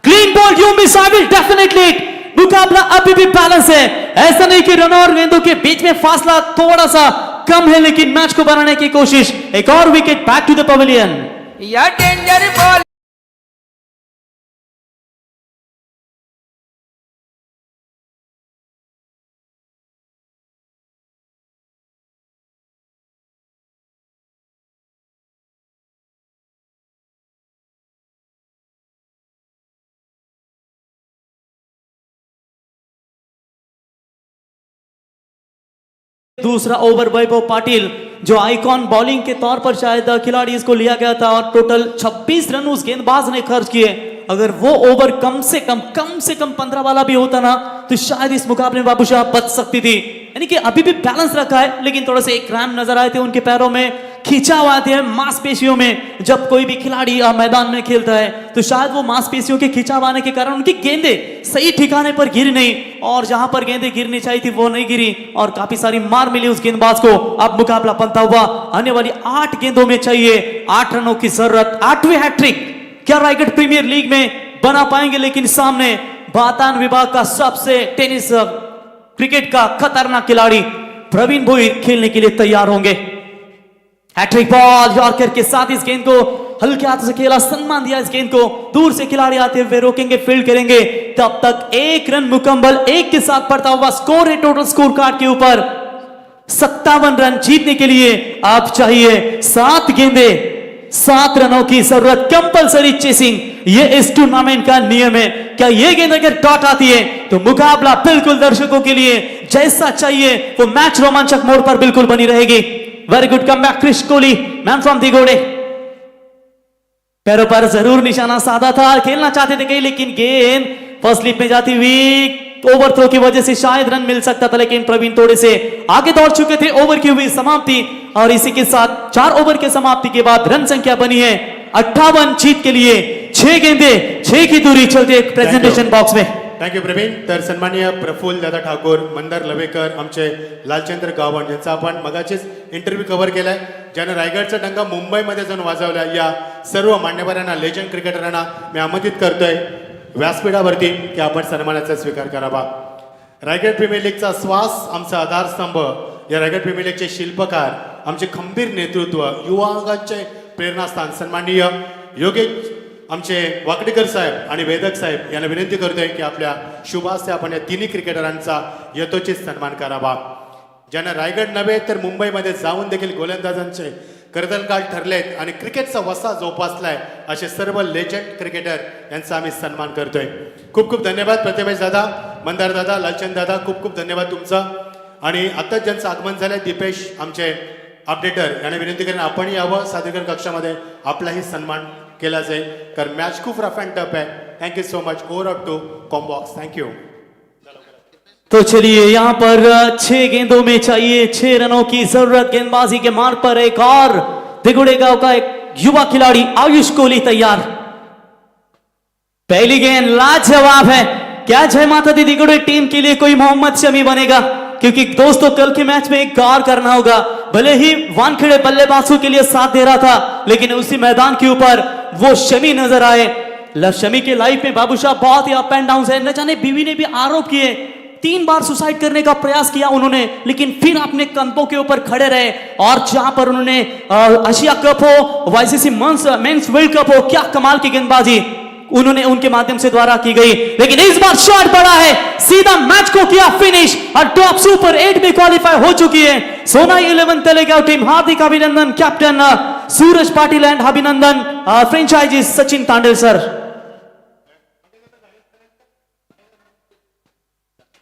Clean ball, you miss, I will definitely hit. मुकाबला अभी भी बैलेंस है, ऐसा नहीं कि रन और गेंदों के बीच में फासला थोड़ा सा कम है, लेकिन मैच को बनाने की कोशिश। एक और wicket, back to the pavilion. या डेंजर बॉल। दूसरा ओवर वैभव पाटिल, जो आइकॉन बॉलिंग के तौर पर शायद खिलाड़ी इसको लिया गया था, और टोटल 26 रन उस गेंदबाज ने खर्च किए। अगर वो ओवर कम से कम 15 वाला भी होता ना, तो शायद इस मुकाबले में बाबूशाह बच सकती थी। यानी कि अभी भी बैलेंस रखा है, लेकिन थोड़े से क्रैम्प नजर आए थे उनके पैरों में, खिंचाव आते हैं मांसपेशियों में। जब कोई भी खिलाड़ी मैदान में खेलता है तो शायद वो मांसपेशियों के खिंचाव आने के कारण उनकी गेंदें सही ठिकाने पर गिरी नहीं, और जहां पर गेंदें गिरनी चाहिए थी वो नहीं गिरी, और काफी सारी मार मिली उस गेंदबाज को। अब मुकाबला बनता हुआ आने वाली 8 गेंदों में चाहिए 8 रनों की जरूरत, 8वीं हैट्रिक क्या रायगढ़ प्रीमियर लीग में बना पाएंगे? लेकिन सामने बातान विभाग का सबसे टेनिस क्रिकेट का खतरनाक खिलाड़ी प्रवीण भोईर खेलने के लिए तैयार होंगे। हैट्रिक बॉल, यॉर्कर के साथ इस गेंद को हल्के हाथ से खेला, सम्मान दिया इस गेंद को, दूर से खिलाड़ी आते हुए रोकेंगे, फील्ड करेंगे, तब तक 1 रन मुकम्मल, 1 के साथ बढ़ता हुआ स्कोर है टोटल स्कोर कार्ड के ऊपर। 57 रन जीतने के लिए आप चाहिए 7 गेंदे, 7 रनों की जरूरत, कंपलसरी चेसिंग, ये इस टूर्नामेंट का नियम है। क्या ये गेंद अगर डॉट आती है तो मुकाबला बिल्कुल दर्शकों के लिए जैसा चाहिए वो मैच रोमांचक मोड़ पर बिल्कुल बनी रहेगी। Very good comeback Krish Kohli, man from दिगोड़े। पैरों पर जरूर निशाना साधा था, खेलना चाहते थे कहीं, लेकिन गेंद फर्स्ट स्लिप में जाती हुई ओवरथ्रो की वजह से शायद रन मिल सकता था, लेकिन प्रवीण थोड़े से आगे दौड़ चुके थे। ओवर की हुई समाप्ति और इसी के साथ 4 ओवर के समाप्ति के बाद रन संख्या बनी है 58 जीत के लिए 6 गेंदे 6 की दूरी चलते प्रेजेंटेशन बॉक्स में। थँक्यू प्रवीण. तर सन्माननीय प्रफुल्ल दादा ठाकूर, मंदार लवेकर, आमचे लालचंद्र गावंड यांचा आपण मगाचीच इंटरव्ह्यू कव्हर केलाय, ज्यानं रायगडचा डंका मुंबईमध्ये जाऊन वाजवला. या सर्व मान्यवरांना, लेजंड क्रिकेटरांना मी आमंत्रित करतोय व्यासपीठावरती की आपण सन्मानाचा स्वीकार करावा. रायगड प्रीमियर लीगचा श्वास, आमचा आधारस्तंभ, या रायगड प्रीमियर लीगचे शिल्पकार, आमचे खंबीर नेतृत्व, युवांचे प्रेरणास्थान सन्माननीय योगेश आमचे वाकडेकर साहेब आणि वेदक साहेब यांना विनंती करतोय की आपल्या शुभ हस्ते आपण या तिन्ही क्रिकेटरांचा यथोचित सन्मान करावा, ज्यांना रायगड नव्हे तर मुंबईमध्ये जाऊन देखील गोलंदाजांचे कर्दनकाळ ठरलेत आणि क्रिकेटचा वसा जोपासलाय असे सर्व लेजंड क्रिकेटर यांचा आम्ही सन्मान करतोय. खूप खूप धन्यवाद प्रतिमेश दादा, मंदार दादा, लालचंद दादा, खूप खूप धन्यवाद तुमचा. आणि आताच ज्यांचं आगमन झालंय दीपेश आमचे अपडेटर यांना विनंती करेन आपण यावं सादरीकरण कक्षामध्ये, आपलाही सन्मान केला जाईल, कारण मॅच खूप रफ अँड टफ आहे. Thank you so much. Over out to comm box. Thank you. तो चलिए यहाँ पर 6 गेंदों में चाहिए 6 रनों की जरूरत। गेंदबाजी के मार्ग पर एक और दिगुड़े गांव का एक युवा खिलाड़ी आयुष कोहली तैयार। पहली गेंद लाजवाब है। क्या जय माता दी दिगुड़े टीम के लिए कोई मोहम्मद शमी बनेगा? क्योंकि दोस्तों कल के मैच में एक गौर करना होगा, भले ही वानखेड़े बल्लेबाजों के लिए साथ दे रहा था, लेकिन उसी मैदान के ऊपर वो शमी नजर आए। शमी के लाइफ में बाबूशाह बहुत ही अप एंड डाउन है। न जाने बीवी ने भी आरोप किए, 3 बार सुसाइड करने का प्रयास किया उन्होंने, लेकिन फिर अपने कंधों के ऊपर खड़े रहे। और जहां पर उन्होंने एशिया कप हो, वाईसीसी मेंस वर्ल्ड कप हो, क्या कमाल की गेंदबाजी उन्होंने उनके माध्यम से द्वारा की गई। लेकिन इस बार शॉट बड़ा है, सीधा मैच को किया फिनिश और टॉप सुपर 8 में क्वालिफाई हो चुकी है सोनाई 11 तलेगांव टीम। हार्दिक अभिनंदन कैप्टन सूरज पाटिल एंड अभिनंदन फ्रेंचाइजी सचिन तांडेल सर।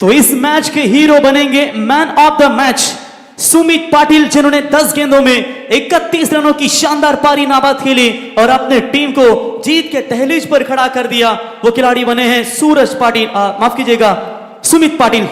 तो इस मैच के हीरो बनेंगे man of the match Sumit Patil, जिन्होंने 10 गेंदों में 31 रनों की शानदार पारी नाबाद खेली और अपने टीम को जीत के दहलीज पर खड़ा कर दिया। वो खिलाड़ी बने हैं सूरज पाटिल, माफ कीजिएगा सुमित पाटिल।